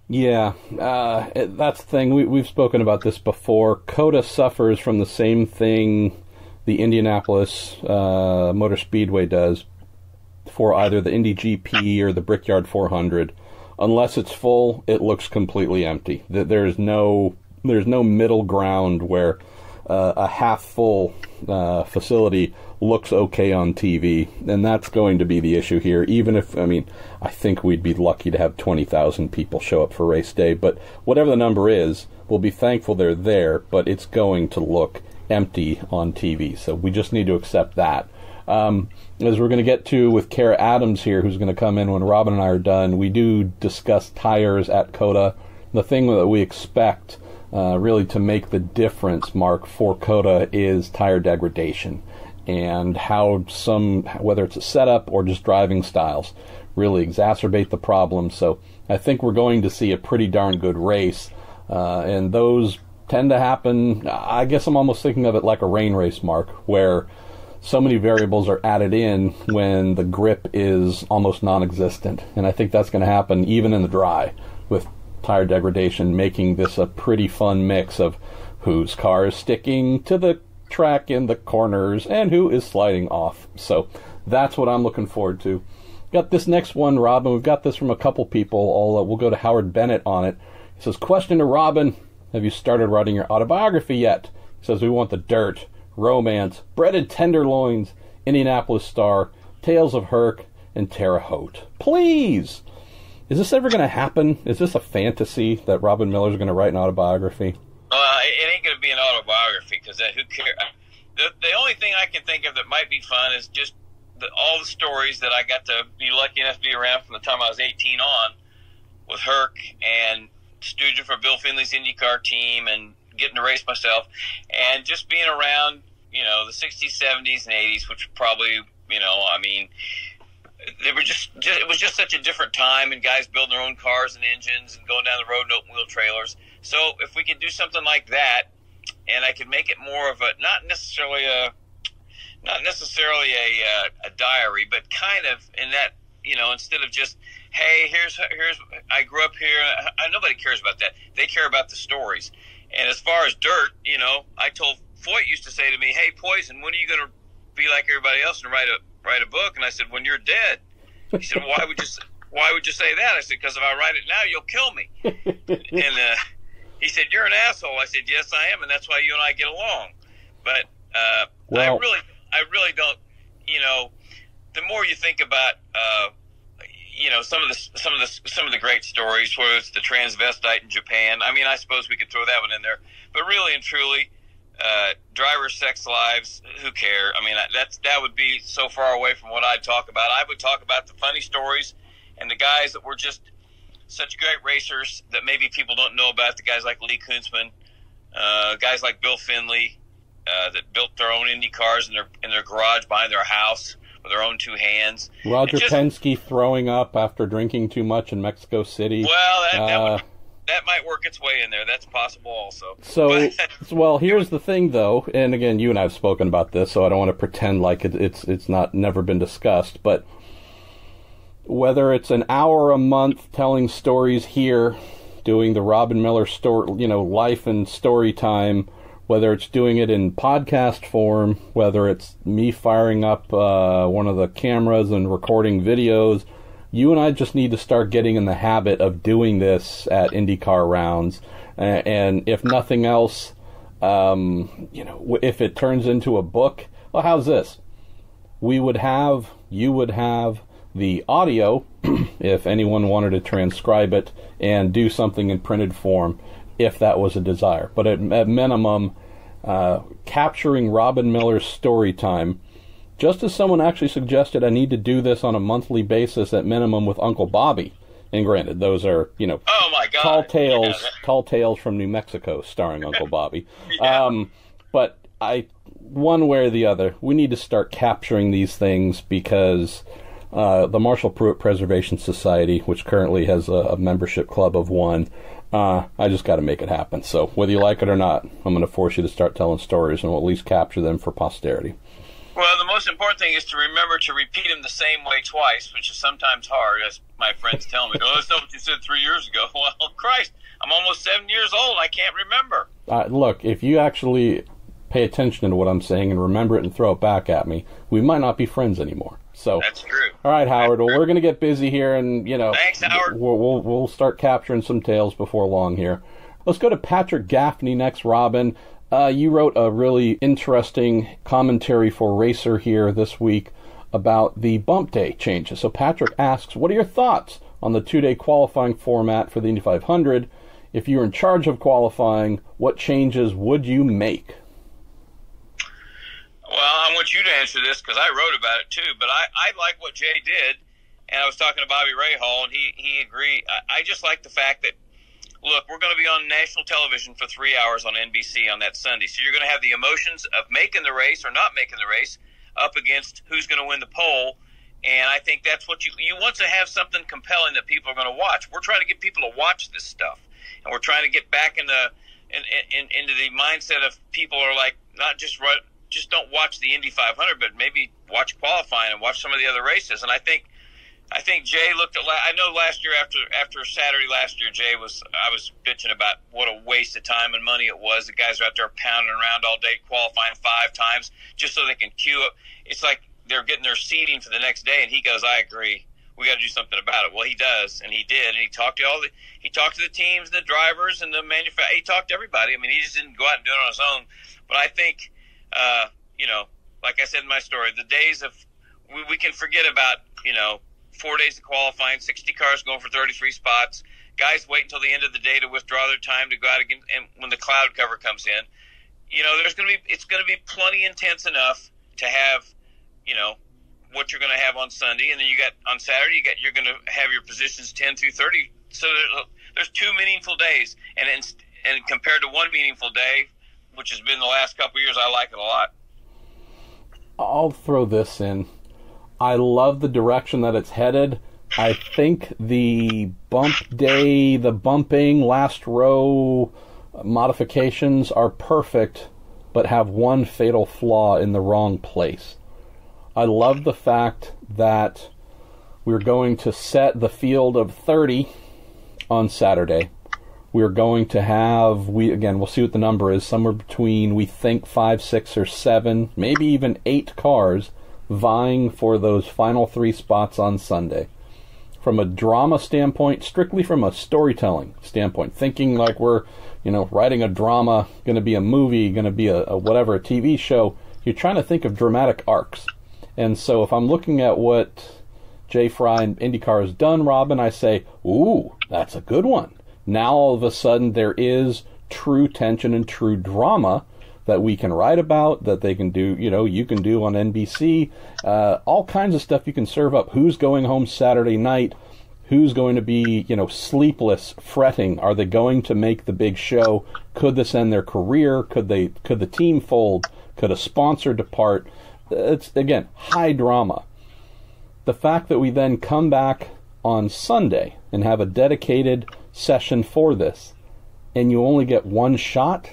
Yeah, that's the thing. We've spoken about this before. COTA suffers from the same thing the Indianapolis Motor Speedway does for either the Indy GP or the Brickyard 400. Unless it's full, it looks completely empty. There's no middle ground where a half-full facility looks okay on TV, and that's going to be the issue here. Even if, I think we'd be lucky to have 20,000 people show up for race day, but whatever the number is, we'll be thankful they're there, but it's going to look empty on TV, so we just need to accept that. As we're going to get to with Cara Adams here, who's going to come in when Robin and I are done, we do discuss tires at COTA. The thing that we expect really to make the difference, Mark, for COTA is tire degradation, and how whether it's a setup or just driving styles, really exacerbate the problem. So I think we're going to see a pretty darn good race, and those tend to happen. I guess I'm almost thinking of it like a rain race, Mark, where so many variables are added in when the grip is almost non-existent. And I think that's going to happen even in the dry with tire degradation, making this a pretty fun mix of whose car is sticking to the track in the corners and who is sliding off. So that's what I'm looking forward to. Got this next one, Robin. We've got this from a couple people. We'll go to Howard Bennett on it. He says, question to Robin, have you started writing your autobiography yet? He says, we want the dirt, romance, breaded tenderloins, Indianapolis Star, Tales of Herc, and Terre Haute. Please! Is this ever going to happen? Is this a fantasy that Robin Miller's going to write an autobiography? It ain't going to be an autobiography, because who cares? The only thing I can think of that might be fun is just all the stories that I got to be lucky enough to be around from the time I was 18 on with Herc and stooges for Bill Finley's IndyCar team and getting to race myself, and just being around, the 60s, 70s, and 80s, which probably, it was just such a different time, and guys building their own cars and engines and going down the road in open wheel trailers. So if we could do something like that, and I could make it more of a not necessarily a diary, but kind of in that, instead of just, hey, here's I grew up here. Nobody cares about that. They care about the stories. And as far as dirt, I told Foyt used to say to me, hey, Poison, when are you going to be like everybody else and write a book? And I said, when you're dead. He said, why would you say that? I said, because if I write it now, you'll kill me. And he said, you're an asshole. I said, yes, I am, and that's why you and I get along. But I really don't. The more you think about, some of the great stories, whether it's the transvestite in Japan. I suppose we could throw that one in there. But really and truly, driver sex lives, who care? That would be so far away from what I'd talk about. I would talk about the funny stories and the guys that were just such great racers that maybe people don't know about. The guys like Lee Kuntzman, guys like Bill Finley, that built their own Indy cars in their garage behind their house with their own two hands. Roger Penske throwing up after drinking too much in Mexico City. Well, that might work its way in there. That's possible also. So, well, here's the thing, though, and again, you and I have spoken about this, so I don't want to pretend like it's never been discussed, but whether it's an hour a month telling stories here, doing the Robin Miller story, life and story time, whether it's doing it in podcast form, whether it's me firing up one of the cameras and recording videos, you and I just need to start getting in the habit of doing this at IndyCar rounds. And if nothing else, if it turns into a book, well, how's this? You would have the audio, if anyone wanted to transcribe it and do something in printed form, if that was a desire. But at minimum, capturing Robin Miller's story time, just as someone actually suggested I need to do this on a monthly basis at minimum with Uncle Bobby. And granted, those are, oh my God. Tall Tales from New Mexico starring Uncle Bobby. Yeah. But one way or the other, we need to start capturing these things because the Marshall Pruett Preservation Society, which currently has a membership club of one, I just got to make it happen. So whether you like it or not, I'm going to force you to start telling stories, and we'll at least capture them for posterity. Well, the most important thing is to remember to repeat them the same way twice, which is sometimes hard, as my friends tell me. Oh, that's not what you said 3 years ago. Well, Christ, I'm almost 7 years old. I can't remember. Look, if you actually pay attention to what I'm saying and remember it and throw it back at me, we might not be friends anymore. So that's true. All right, Howard. Well, we're going to get busy here, and thanks, Howard. We'll start capturing some tales before long here. Let's go to Patrick Gaffney next, Robin. You wrote a really interesting commentary for Racer here this week about the bump day changes. So Patrick asks, what are your thoughts on the 2-day qualifying format for the Indy 500? If you were in charge of qualifying, what changes would you make? Well, I want you to answer this because I wrote about it too, but I like what Jay did, and I was talking to Bobby Rahal, and he agreed. I just like the fact that, look, we're going to be on national television for 3 hours on NBC on that Sunday. So you're going to have the emotions of making the race or not making the race up against who's going to win the pole. And I think that's what you want to have something compelling that people are going to watch. We're trying to get people to watch this stuff. And we're trying to get back into the mindset of people are like, not just just don't watch the Indy 500, but maybe watch qualifying and watch some of the other races. And I think Jay looked at. I know last year after Saturday last year, I was bitching about what a waste of time and money it was. The guys are out there pounding around all day, qualifying 5 times just so they can queue up. It's like they're getting their seating for the next day. And he goes, "I agree. We got to do something about it." Well, he does, and he did, and he talked to the teams, the drivers, and the manufacturer. He talked to everybody. I mean, he just didn't go out and do it on his own. But I think, like I said in my story, the days of we can forget about 4 days of qualifying, 60 cars going for 33 spots. Guys wait until the end of the day to withdraw their time to go out again, and when the cloud cover comes in, it's going to be plenty intense enough to have, what you're going to have on Sunday, and then you got on Saturday. You're going to have your positions 10 through 30. So there's 2 meaningful days, and compared to one meaningful day, which has been the last couple of years, I like it a lot. I'll throw this in. I love the direction that it's headed. I think the bump day, the bumping, last row modifications are perfect, but have one fatal flaw in the wrong place. I love the fact that we're going to set the field of 30 on Saturday. We're going to have, we'll see what the number is, somewhere between, we think, 5, 6, or 7, maybe even 8 cars vying for those final 3 spots on Sunday. From a drama standpoint, strictly from a storytelling standpoint, thinking like we're, writing a drama, going to be a movie, going to be a TV show, you're trying to think of dramatic arcs. And so if I'm looking at what Jay Fry and IndyCar has done, Robin, I say, ooh, that's a good one. Now all of a sudden there is true tension and true drama that we can write about, that they can do, you can do on NBC, all kinds of stuff you can serve up. Who's going home Saturday night? Who's going to be, sleepless, fretting? Are they going to make the big show? Could this end their career? Could the team fold? Could a sponsor depart? It's, again, high drama. The fact that we then come back on Sunday and have a dedicated session for this, and you only get one shot,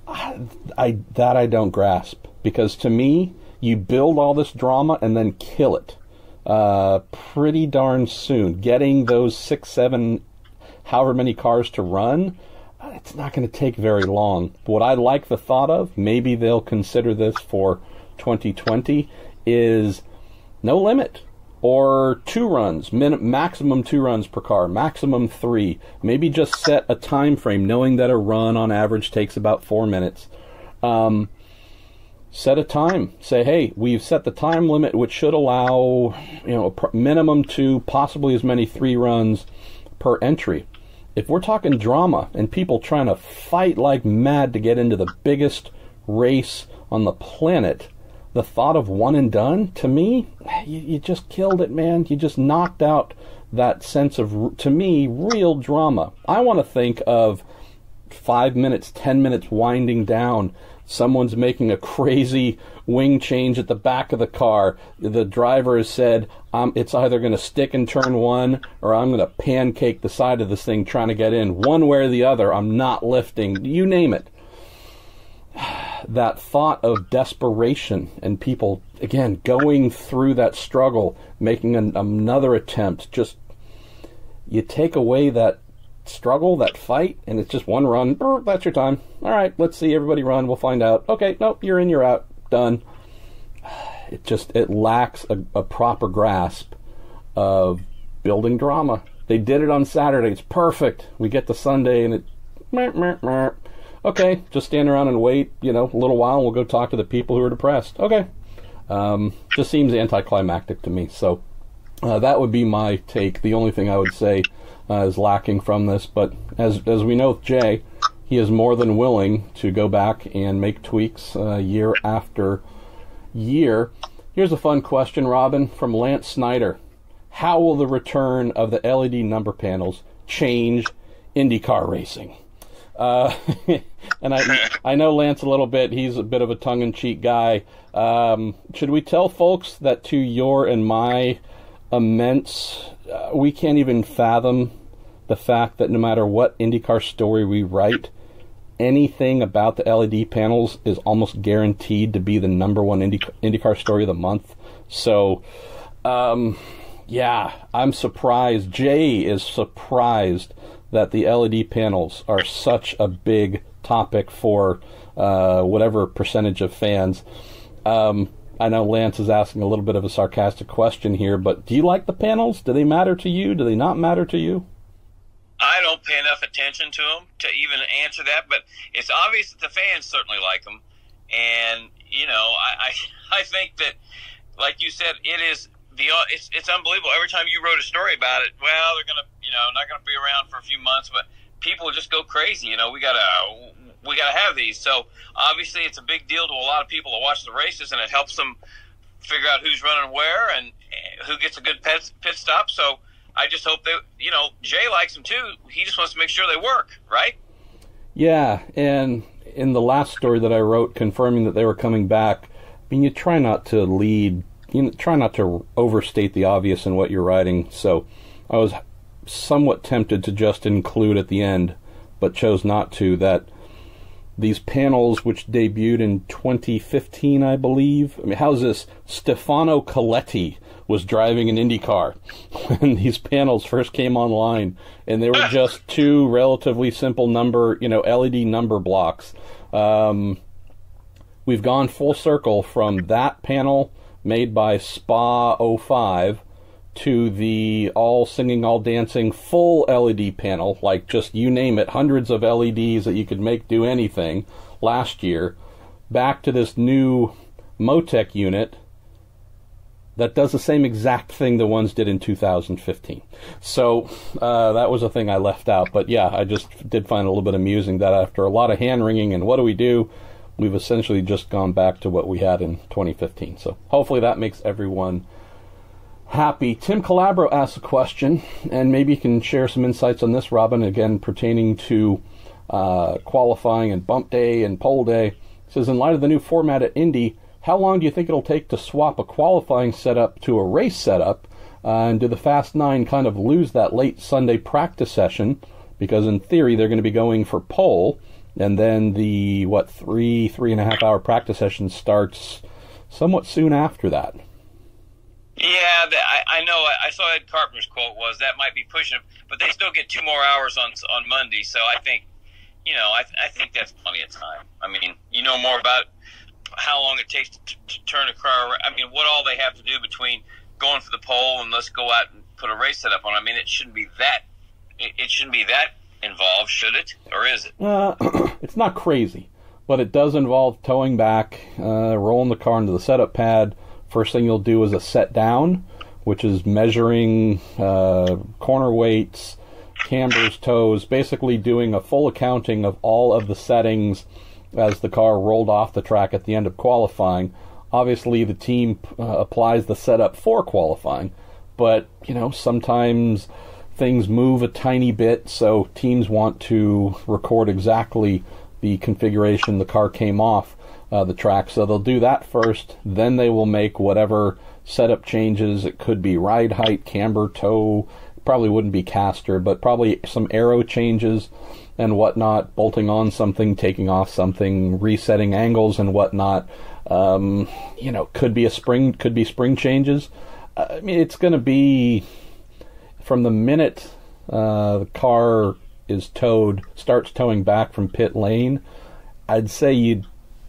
I don't grasp. Because to me, you build all this drama and then kill it pretty darn soon. Getting those 6, 7, however many cars to run, it's not going to take very long. What I like the thought of, maybe they'll consider this for 2020, is no limit. Or 2 runs, maximum 2 runs per car, maximum 3. Maybe just set a time frame, knowing that a run on average takes about 4 minutes. Set a time. Say, hey, we've set the time limit, which should allow, a minimum 2, possibly as many 3 runs per entry. If we're talking drama and people trying to fight like mad to get into the biggest race on the planet, the thought of one and done, to me, you just killed it, man. You just knocked out that sense of, to me, real drama. I want to think of 5 minutes, 10 minutes winding down. Someone's making a crazy wing change at the back of the car. The driver has said, it's either going to stick in turn 1 or I'm going to pancake the side of this thing trying to get in. One way or the other, I'm not lifting. You name it. That thought of desperation and people, again, going through that struggle, making another attempt, just, you take away that struggle, that fight, and it's just one run. That's your time. All right, let's see everybody run. We'll find out. Okay, nope, you're in, you're out. Done. It lacks a proper grasp of building drama. They did it on Saturday. It's perfect. We get to Sunday and it... Okay, just stand around and wait, a little while, and we'll go talk to the people who are depressed. Okay. Just seems anticlimactic to me. So that would be my take. The only thing I would say is lacking from this. But as we know with Jay, he is more than willing to go back and make tweaks year after year. Here's a fun question, Robin, from Lance Snyder. How will the return of the LED number panels change IndyCar racing? And I know Lance a little bit. He's a bit of a tongue-in-cheek guy. Should we tell folks that to your and my immense, we can't even fathom the fact that no matter what IndyCar story we write, anything about the LED panels is almost guaranteed to be the number one IndyCar story of the month. So, yeah, I'm surprised. Jay is surprised that the LED panels are such a big topic for whatever percentage of fans. I know Lance is asking a little bit of a sarcastic question here, but do you like the panels? Do they matter to you? Do they not matter to you? I don't pay enough attention to them to even answer that, but it's obvious that the fans certainly like them. And, you know, I think that, like you said, it's unbelievable. Every time you wrote a story about it, well, they're going to, you know, not going to be around for a few months, but people just go crazy. You know, we gotta have these. So obviously it's a big deal to a lot of people that watch the races, and it helps them figure out who's running where and who gets a good pit stop. So I just hope that, you know, Jay likes them too. He just wants to make sure they work, right? Yeah, and in the last story that I wrote confirming that they were coming back, I mean, you try not to overstate the obvious in what you're writing. So I was somewhat tempted to just include at the end, but chose not to, that these panels, which debuted in 2015, I believe. I mean, how's this? Stefano Coletti was driving an IndyCar when these panels first came online, and they were just two relatively simple LED number blocks. We've gone full circle from that panel made by Spa 05 to the all singing, all dancing full LED panel, like just you name it, hundreds of LEDs that you could make do anything last year, back to this new Motec unit that does the same exact thing the ones did in 2015. So that was a thing I left out. But yeah, I just did find it a little bit amusing that after a lot of hand-wringing and what do we do, we've essentially just gone back to what we had in 2015. So hopefully that makes everyone happy. Tim Calabro asks a question, and maybe you can share some insights on this, Robin, again, pertaining to qualifying and bump day and pole day. He says, in light of the new format at Indy, how long do you think it'll take to swap a qualifying setup to a race setup? And do the Fast 9 kind of lose that late Sunday practice session? Because in theory, they're going to be going for pole, and then the, 3.5 hour practice session starts somewhat soon after that. Yeah, I know. I saw Ed Carpenter's quote was that might be pushing it, but they still get 2 more hours on Monday. So I think, you know, I think that's plenty of time. I mean, you know more about how long it takes to turn a car around. I mean, what all they have to do between going for the pole and let's go out and put a race setup on. I mean, it shouldn't be that. It shouldn't be that involved, should it? Or is it? It's not crazy, but it does involve towing back, rolling the car into the setup pad. First thing you'll do is a set down, which is measuring corner weights, cambers, toes, basically doing a full accounting of all of the settings as the car rolled off the track at the end of qualifying. Obviously, the team applies the setup for qualifying, but, you know, sometimes things move a tiny bit, so teams want to record exactly the configuration the car came off the track. So they'll do that first, then they will make whatever setup changes. It could be ride height, camber, toe, probably wouldn't be caster, but probably some aero changes and whatnot, bolting on something, taking off something, resetting angles and whatnot. You know, could be spring changes. I mean, it's going to be from the minute the car is starts towing back from pit lane. I'd say you'd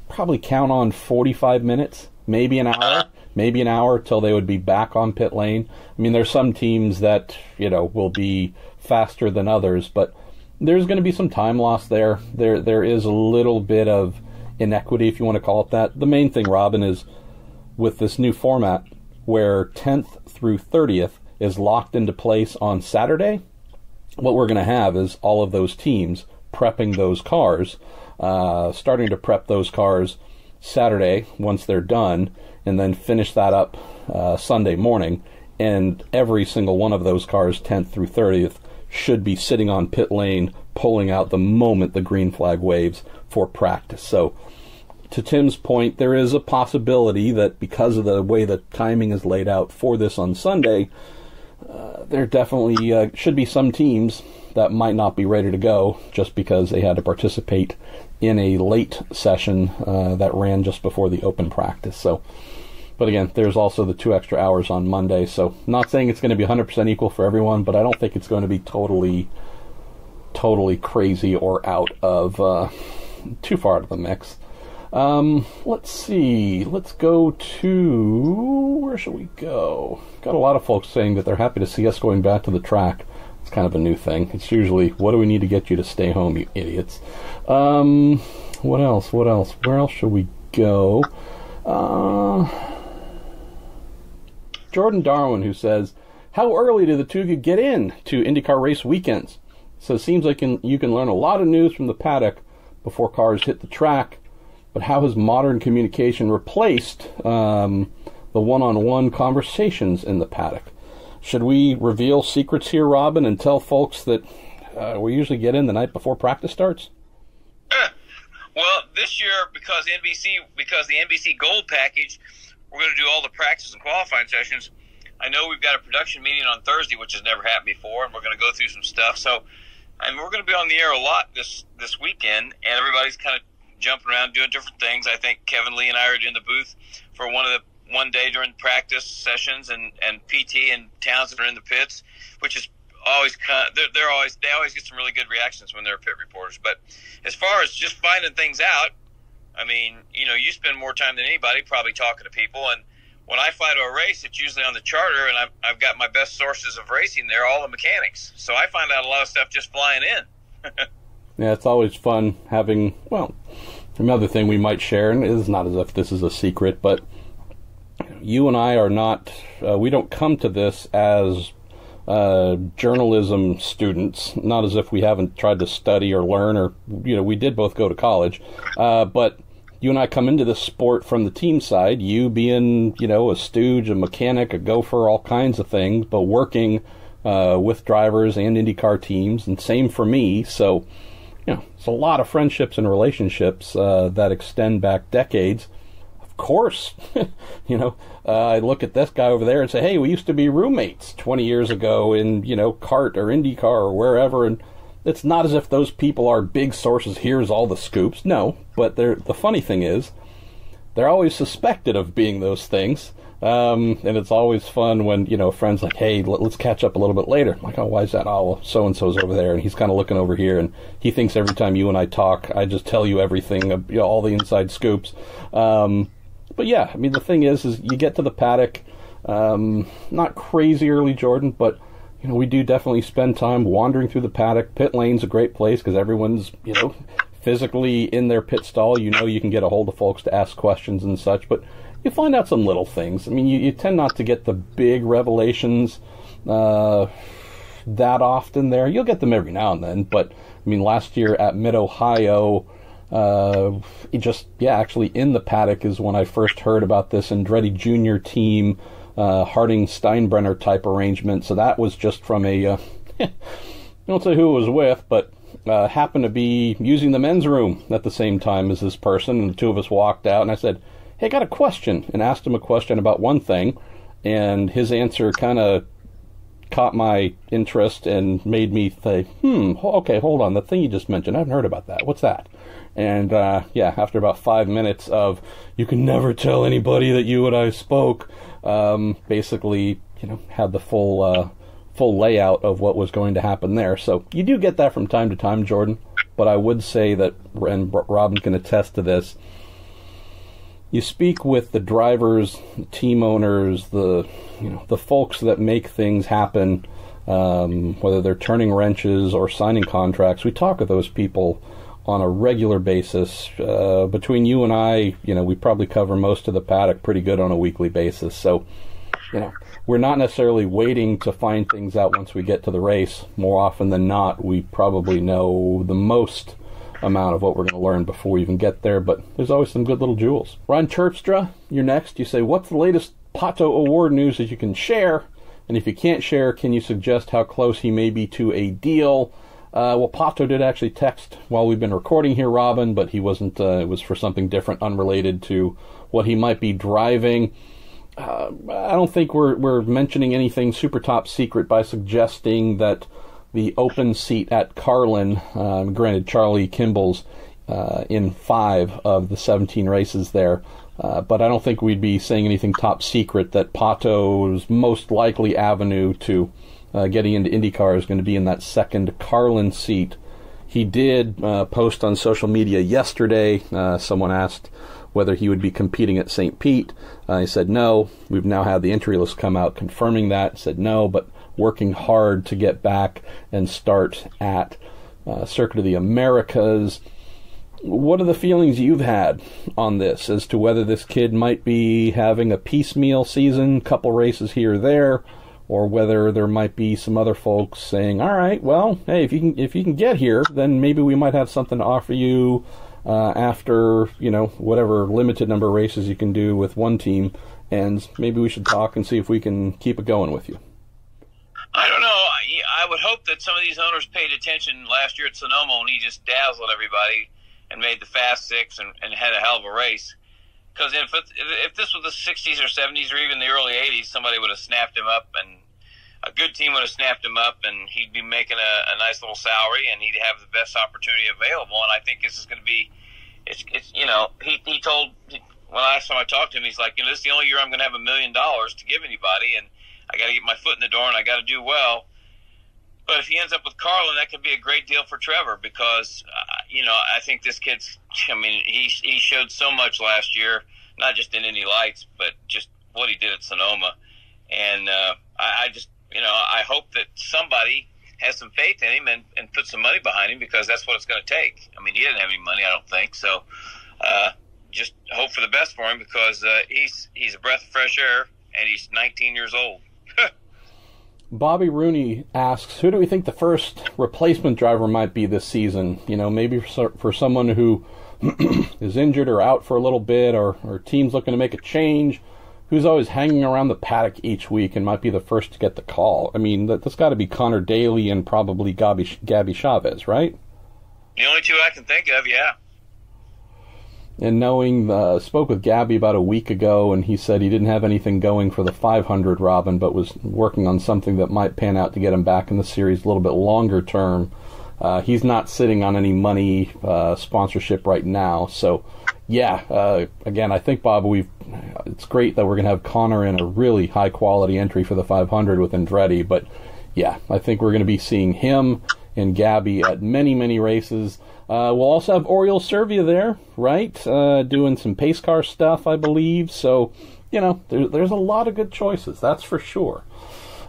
probably count on 45 minutes, maybe an hour till they would be back on pit lane. I mean, there's some teams that, you know, will be faster than others, but there's going to be some time loss there. There is a little bit of inequity, if you want to call it that. The main thing, Robin, is with this new format where 10th through 30th is locked into place on Saturday, what we're going to have is all of those teams prepping those cars, starting to prep those cars Saturday once they're done, and then finish that up Sunday morning. And every single one of those cars, 10th through 30th, should be sitting on pit lane, pulling out the moment the green flag waves for practice. So, to Tim's point, there is a possibility that because of the way the timing is laid out for this on Sunday, there definitely should be some teams that might not be ready to go just because they had to participate in a late session that ran just before the open practice. So, but again, there's also the 2 extra hours on Monday. So, not saying it's going to be 100% equal for everyone, but I don't think it's going to be totally crazy or out of too far out of the mix. Let's see. Let's go to, where should we go? Got a lot of folks saying that they're happy to see us going back to the track. It's kind of a new thing. It's usually, what do we need to get you to stay home, you idiots? What else? Where else should we go? Jordan Darwin, who says, how early do the two of you get in to IndyCar race weekends? So it seems like you can learn a lot of news from the paddock before cars hit the track. But how has modern communication replaced the one-on-one conversations in the paddock? Should we reveal secrets here, Robin, and tell folks that we usually get in the night before practice starts? Well, this year, because the NBC Gold package, we're going to do all the practice and qualifying sessions. I know we've got a production meeting on Thursday, which has never happened before, and we're going to go through some stuff. So, we're going to be on the air a lot this weekend, and everybody's kind of jumping around doing different things. I think Kevin Lee and I are in the booth for one day during practice sessions, and PT and Townsend are in the pits, which is always they always get some really good reactions when they're pit reporters. But as far as just finding things out, I mean, you spend more time than anybody probably talking to people, and when I fly to a race, it's usually on the charter, and I've got my best sources of racing there, all the mechanics. So I find out a lot of stuff just flying in. Yeah, it's always fun having, well, another thing we might share, and it's not as if this is a secret, but you and I are not, we don't come to this as journalism students, not as if we haven't tried to study or learn, or, we did both go to college, but you and I come into this sport from the team side, you being, a stooge, a mechanic, a gopher, all kinds of things, but working with drivers and IndyCar teams, and same for me, so, it's a lot of friendships and relationships that extend back decades. Of course, I look at this guy over there and say, hey, we used to be roommates 20 years ago in, kart or IndyCar or wherever, and it's not as if those people are big sources, here's all the scoops. No, but the funny thing is, they're always suspected of being those things. And it's always fun when, a friend's like, hey, let's catch up a little bit later. I'm like, oh, why is that? Oh, well, so-and-so's over there, and he's kind of looking over here, and he thinks every time you and I talk, I just tell you everything, all the inside scoops. But yeah, the thing is you get to the paddock, not crazy early, Jordan, but we do definitely spend time wandering through the paddock. Pit lane's a great place because everyone's, physically in their pit stall. You can get a hold of folks to ask questions and such, but you find out some little things. You tend not to get the big revelations that often there. You'll get them every now and then, but last year at Mid-Ohio, actually in the paddock is when I first heard about this Andretti Junior team, Harding-Steinbrenner type arrangement. So that was just from a, I won't say who it was with, but happened to be using the men's room at the same time as this person, and the two of us walked out, and I said, hey, I got a question, and asked him a question about one thing, and his answer kind of caught my interest and made me think, okay, hold on, the thing you just mentioned, I haven't heard about that. What's that? And, after about 5 minutes of, you can never tell anybody that you and I spoke, basically, had the full layout of what was going to happen there. So you do get that from time to time, Jordan, but I would say that, and Robin can attest to this, you speak with the drivers, the team owners, the folks that make things happen, whether they're turning wrenches or signing contracts. We talk with those people on a regular basis. Between you and I, we probably cover most of the paddock pretty good on a weekly basis. So, we're not necessarily waiting to find things out once we get to the race. More often than not, we probably know the most amount of what we're going to learn before we even get there, but there's always some good little jewels. Ron Terpstra, you're next. You say, what's the latest Pato Award news that you can share? And if you can't share, can you suggest how close he may be to a deal? Well, Pato did actually text while we've been recording here, Robin, but he wasn't, it was for something different, unrelated to what he might be driving. I don't think we're mentioning anything super top secret by suggesting that the open seat at Carlin, granted Charlie Kimball's in 5 of the 17 races there, but I don't think we'd be saying anything top secret that Pato's most likely avenue to getting into IndyCar is going to be in that second Carlin seat. He did post on social media yesterday. Someone asked whether he would be competing at St. Pete. He said no. We've now had the entry list come out confirming that. Said no, but working hard to get back and start at Circuit of the Americas. What are the feelings you've had on this as to whether this kid might be having a piecemeal season, couple races here or there, or whether there might be some other folks saying, all right, well, hey, if you can get here, then maybe we might have something to offer you after, whatever limited number of races you can do with one team, and maybe we should talk and see if we can keep it going with you. I don't know. I would hope that some of these owners paid attention last year at Sonoma when he just dazzled everybody and made the Fast Six and had a hell of a race. Because if this was the 60s or 70s or even the early 80s, somebody would have snapped him up, and a good team would have snapped him up, and he'd be making a nice little salary, and he'd have the best opportunity available. And I think this is going to be, he told, when last time I talked to him, he's like, this is the only year I'm going to have $1 million to give anybody, and I got to get my foot in the door, and I got to do well. But if he ends up with Carlin, that could be a great deal for Trevor because, I think this kid's, he showed so much last year, not just in Indy Lights, but just what he did at Sonoma. And I just, I hope that somebody has some faith in him and put some money behind him because that's what it's going to take. He didn't have any money, I don't think. So just hope for the best for him because he's a breath of fresh air and he's 19 years old. Bobby Rooney asks, who do we think the first replacement driver might be this season? Maybe for someone who is injured or out for a little bit or team's looking to make a change, who's always hanging around the paddock each week and might be the first to get the call. That's got to be Connor Daly and probably Gabby Chavez, right? The only two I can think of, yeah. And spoke with Gabby about a week ago, and he said he didn't have anything going for the 500, Robin, but was working on something that might pan out to get him back in the series a little bit longer term. He's not sitting on any money sponsorship right now. So, yeah, again, I think, Bob, it's great that we're going to have Connor in a really high-quality entry for the 500 with Andretti, but, yeah, I think we're going to be seeing him and Gabby at many, many races. We'll also have Oriol Servia there, right? Doing some pace car stuff, I believe. So, there's a lot of good choices, that's for sure.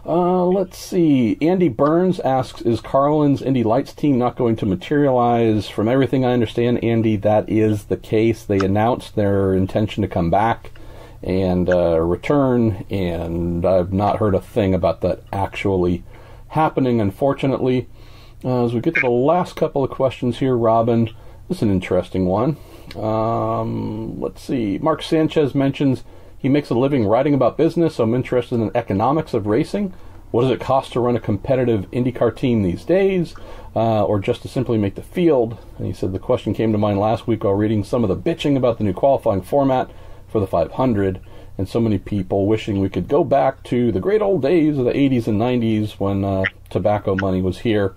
Let's see. Andy Burns asks, is Carlin's Indy Lights team not going to materialize? From everything I understand, Andy, that is the case. They announced their intention to come back and return, and I've not heard a thing about that actually happening, unfortunately. As we get to the last couple of questions here, Robin, this is an interesting one. Let's see. Mark Sanchez mentions he makes a living writing about business, so I'm interested in the economics of racing. What does it cost to run a competitive IndyCar team these days, or just to simply make the field? And he said the question came to mind last week while reading some of the bitching about the new qualifying format for the 500, and so many people wishing we could go back to the great old days of the 80s and 90s when tobacco money was here.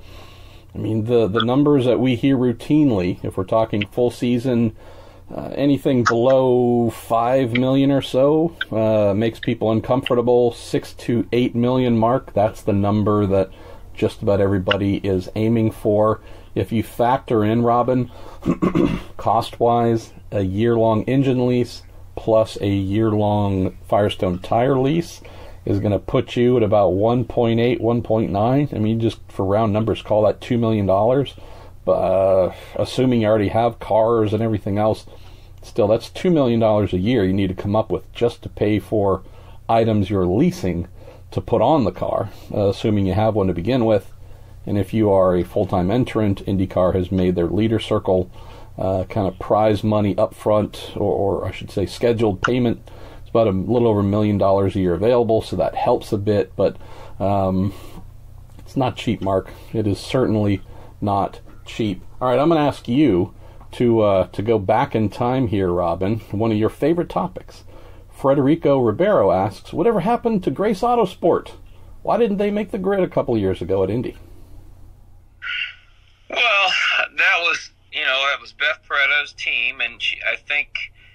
The numbers that we hear routinely, if we're talking full season, anything below 5 million or so makes people uncomfortable. 6 to 8 million mark, that's the number that just about everybody is aiming for. If you factor in, Robin, cost-wise, a year-long engine lease plus a year-long Firestone tire lease is going to put you at about 1.8, 1.9. Just for round numbers, call that $2 million. But assuming you already have cars and everything else, still, that's $2 million a year you need to come up with just to pay for items you're leasing to put on the car, assuming you have one to begin with. And if you are a full-time entrant, IndyCar has made their leader circle kind of prize money up front, or I should say scheduled payment. About a little over $1 million a year available, so that helps a bit, but it's not cheap, Mark. It is certainly not cheap. All right, I'm going to ask you to go back in time here, Robin. One of your favorite topics Frederico Ribeiro asks, whatever happened to Grace Autosport? Why didn't they make the grid a couple of years ago at Indy? Well, that was Beth Paretto's team, and I think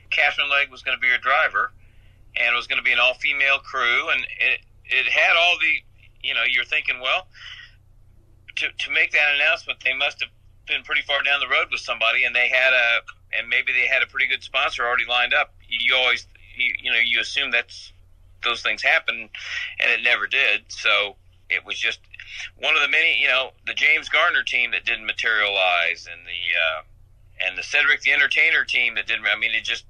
Catherine Legg was going to be her driver, and it was going to be an all-female crew, and it had all the, you're thinking, well, to make that announcement, they must have been pretty far down the road with somebody, and maybe they had a pretty good sponsor already lined up. You always, you assume those things happen, and it never did. So it was just one of the many, the James Garner team that didn't materialize, and the Cedric the Entertainer team that didn't. I mean, it just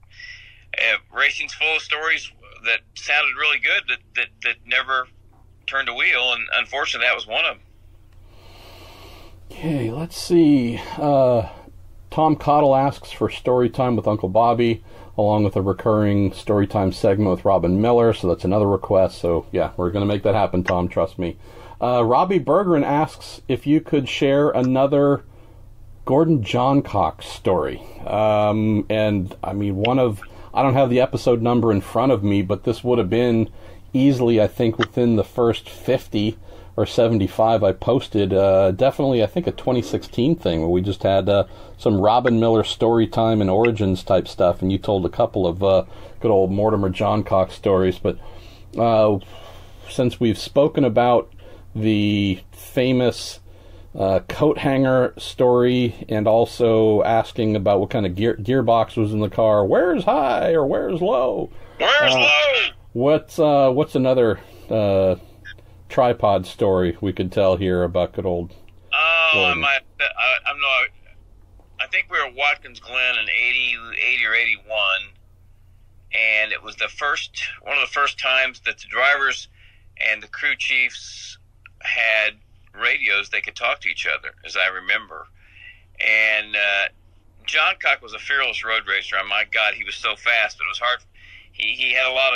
racing's full of stories that sounded really good that never turned a wheel, and unfortunately, that was one of them. Okay, let's see. Tom Cottle asks for story time with Uncle Bobby, along with a recurring story time segment with Robin Miller, so that's another request. So, yeah, we're going to make that happen, Tom, trust me. Robbie Bergeron asks if you could share another Gordon Johncock story. And, I mean, I don't have the episode number in front of me, but this would have been easily, I think, within the first 50 or 75 I posted. Definitely, I think, a 2016 thing where we just had some Robin Miller story time and origins type stuff, and you told a couple of good old Mortimer Johncock stories. But since we've spoken about the famous coat hanger story and also asking about what kind of gearbox was in the car, where's high or where's low? Where's low? What's another tripod story we could tell here about good old Gordon? I think we were at Watkins Glen in 80 or 81, and it was one of the first times that the drivers and the crew chiefs had radios they could talk to each other, as I remember. And Johncock was a fearless road racer. My God, he was so fast, but it was hard. He had a lot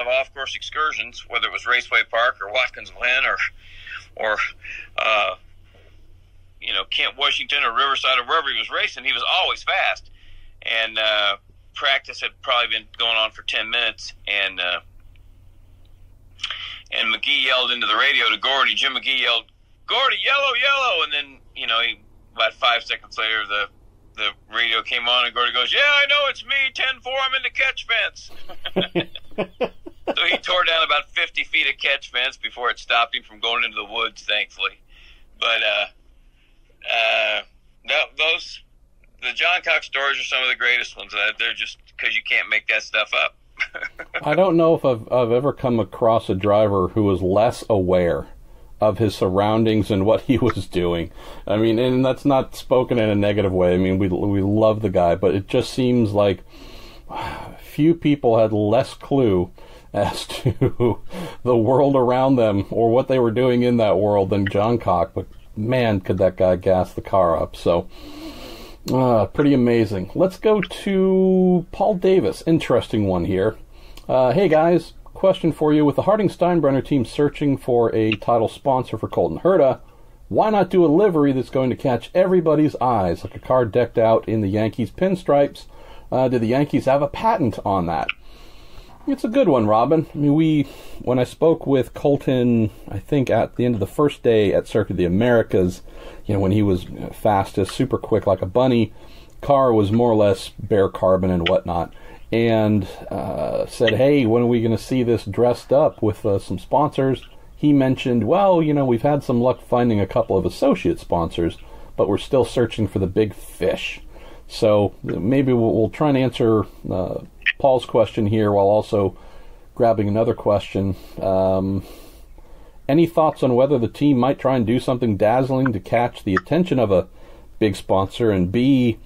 of off-course excursions, whether it was Raceway Park or Watkins Glen or Kent, Washington, or Riverside, or wherever he was racing. He was always fast, and practice had probably been going on for 10 minutes, and McGee yelled into the radio to Gordy. Jim McGee yelled, "Gordy, yellow, yellow!" And then about 5 seconds later, the radio came on, and Gordy goes, "Yeah, I know, it's me, 10-4, I'm in the catch fence." So he tore down about 50 feet of catch fence before it stopped him from going into the woods, thankfully. But the Johncock stories are some of the greatest ones. They're just because you can't make that stuff up. I don't know if I've ever come across a driver who was less aware of his surroundings and what he was doing. I mean, and that's not spoken in a negative way. I mean, we love the guy, but it just seems like few people had less clue as to the world around them or what they were doing in that world than Johncock. But man, could that guy gas the car up. So, pretty amazing. Let's go to Paul Davis. Interesting one here. Hey guys, question for you. With the Harding Steinbrenner team searching for a title sponsor for Colton Herta, why not do a livery that's going to catch everybody's eyes, like a car decked out in the Yankees pinstripes? Do the Yankees have a patent on that? It's a good one, Robin. I mean, when I spoke with Colton, I think at the end of the first day at Circuit of the Americas, when he was fastest, super quick like a bunny, car was more or less bare carbon and whatnot, and said, hey, when are we going to see this dressed up with some sponsors? He mentioned, well, we've had some luck finding a couple of associate sponsors, but we're still searching for the big fish. So maybe we'll try and answer Paul's question here while also grabbing another question. Any thoughts on whether the team might try and do something dazzling to catch the attention of a big sponsor? And B,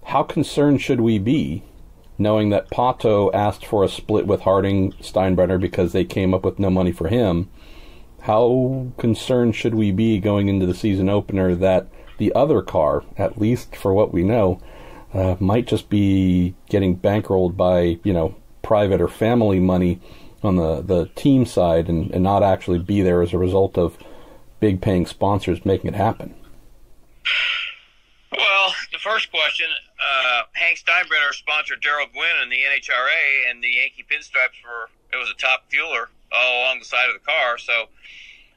how concerned should we be knowing that Pato asked for a split with Harding Steinbrenner because they came up with no money for him? How concerned should we be going into the season opener that the other car, at least for what we know, might just be getting bankrolled by, private or family money on the team side and not actually be there as a result of big paying sponsors making it happen? Well, the first question, Hank Steinbrenner sponsored Daryl Gwynn in the NHRA, and the Yankee pinstripes it was a top fueler all along the side of the car. So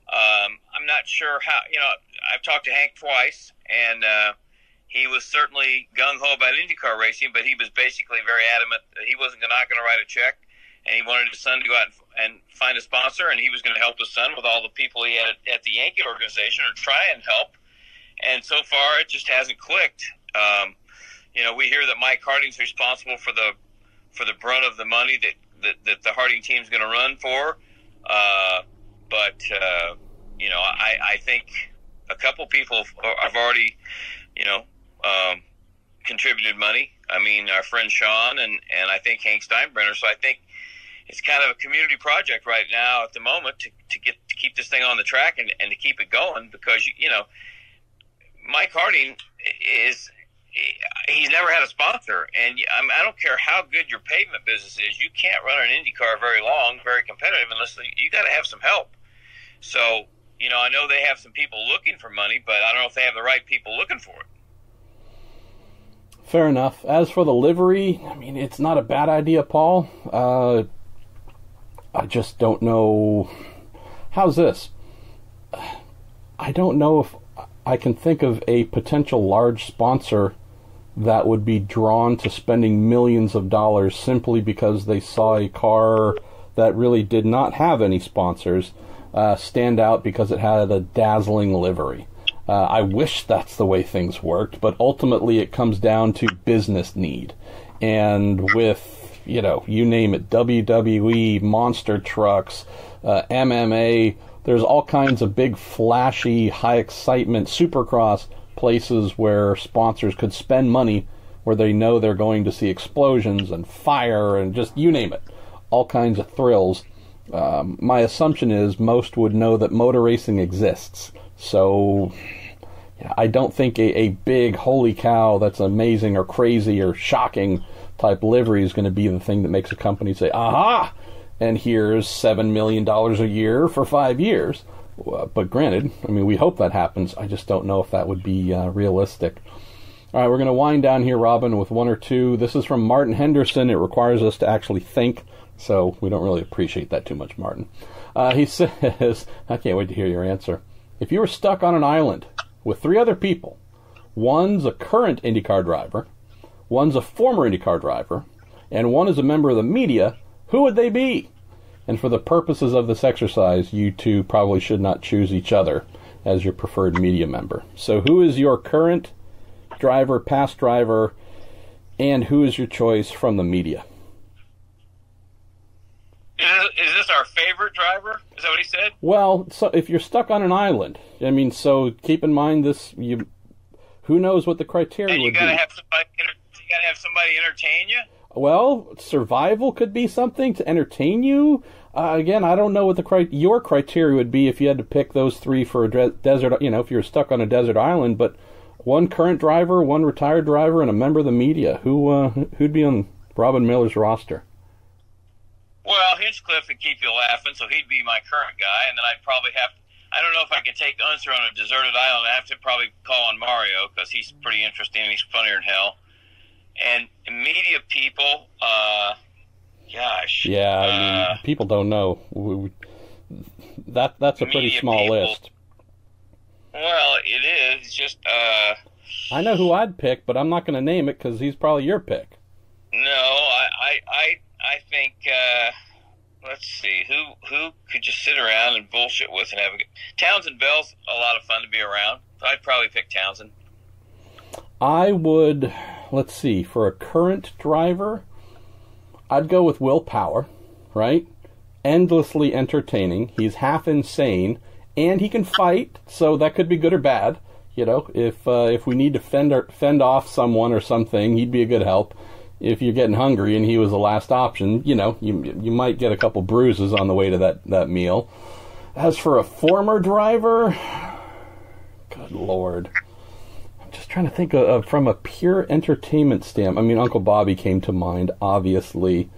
I'm not sure how, I've talked to Hank twice, and he was certainly gung-ho about IndyCar racing, but he was basically very adamant that he wasn't not going to write a check, and he wanted his son to go out and find a sponsor, and he was going to help his son with all the people he had at the Yankee organization, or try and help. And so far, it just hasn't clicked. We hear that Mike Harding's responsible for the brunt of the money that the Harding team's going to run for. But I think a couple people have already, contributed money. I mean, our friend Sean and I think Hank Steinbrenner. So I think it's kind of a community project right now at the moment to keep this thing on the track and to keep it going, because Mike Harding he's never had a sponsor, and I don't care how good your pavement business is, you can't run an IndyCar very long, very competitive, unless you got to have some help. So, I know they have some people looking for money, but I don't know if they have the right people looking for it. Fair enough. As for the livery, I mean, it's not a bad idea, Paul. I just don't know. How's this? I don't know if I can think of a potential large sponsor that would be drawn to spending millions of dollars simply because they saw a car that really did not have any sponsors stand out because it had a dazzling livery. I wish that's the way things worked, but ultimately it comes down to business need. And with, you name it, WWE, monster trucks, MMA, there's all kinds of big, flashy, high excitement supercross places where sponsors could spend money where they know they're going to see explosions and fire and just, you name it, all kinds of thrills. My assumption is most would know that motor racing exists. So I don't think a big, holy cow, that's amazing or crazy or shocking type livery is going to be the thing that makes a company say, aha! And here's $7 million a year for 5 years. But granted, I mean, we hope that happens. I just don't know if that would be realistic. All right, we're going to wind down here, Robin, with one or two. This is from Martin Henderson. It requires us to actually think, so we don't really appreciate that too much, Martin. He says, I can't wait to hear your answer. If you were stuck on an island with 3 other people, one's a current IndyCar driver, one's a former IndyCar driver, and one is a member of the media, who would they be? And for the purposes of this exercise, you two probably should not choose each other as your preferred media member. So who is your current driver, past driver, and who is your choice from the media? Is this our favorite driver? Is that what he said? Well, so if you're stuck on an island, I mean, so keep in mind this, who knows what the criteria would be. And you gotta have somebody entertain you? Well, survival could be something to entertain you. Again, I don't know what your criteria would be if you had to pick those 3 for a desert, if you're stuck on a desert island, but one current driver, one retired driver, and a member of the media. Who'd be on Robin Miller's roster? Well, Hinchcliffe would keep you laughing, so he'd be my current guy, and then I'd probably I don't know if I could take Unser on a deserted island. I'd have to probably call on Mario, because he's pretty interesting and he's funnier than hell. And media people, gosh. Yeah, I mean, people don't know. That's a pretty small list. Well, it is. It's just, I know who I'd pick, but I'm not going to name it because he's probably your pick. No, I think, let's see, who could just sit around and bullshit with and have a good... Townsend Bell's a lot of fun to be around. So I'd probably pick Townsend. I would, let's see, for a current driver, I'd go with Will Power, right? Endlessly entertaining. He's half insane, and he can fight, so that could be good or bad. If we need to fend off someone or something, he'd be a good help. If you're getting hungry and he was the last option, you might get a couple bruises on the way to that meal. As for a former driver, good Lord. I'm just trying to think of from a pure entertainment standpoint. I mean, Uncle Bobby came to mind, obviously.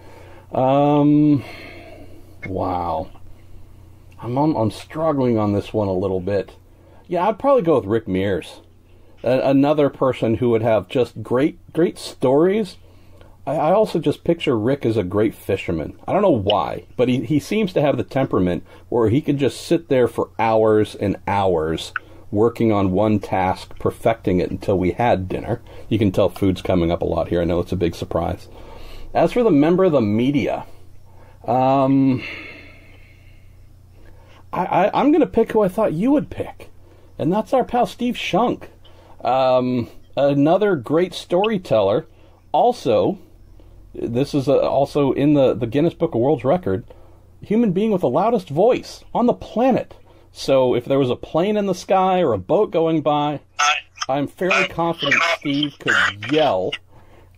Wow. I'm struggling on this one a little bit. Yeah, I'd probably go with Rick Mears. another person who would have just great stories. I also just picture Rick as a great fisherman. I don't know why, but he seems to have the temperament where he could just sit there for hours and hours working on one task, perfecting it until we had dinner. You can tell food's coming up a lot here. I know it's a big surprise. As for the member of the media, I'm going to pick who I thought you would pick, and that's our pal Steve Shunk. Another great storyteller. Also, this is also in the Guinness Book of World Record, human being with the loudest voice on the planet. So if there was a plane in the sky or a boat going by, I'm fairly confident Steve could yell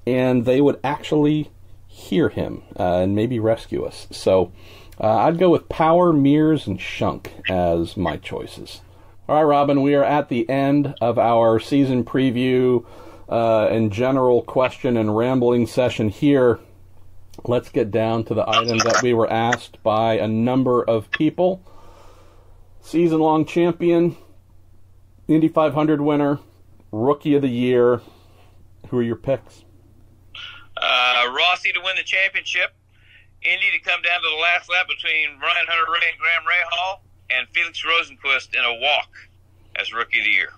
and they would actually hear him and maybe rescue us. So I'd go with Power, Mears, and Shunk as my choices. All right, Robin, we are at the end of our season preview and general question and rambling session here. Let's get down to the item that we were asked by a number of people. Season-long champion, Indy 500 winner, Rookie of the Year. Who are your picks? Rossi to win the championship, Indy to come down to the last lap between Ryan Hunter-Reay and Graham Rahal, and Felix Rosenqvist in a walk as Rookie of the Year.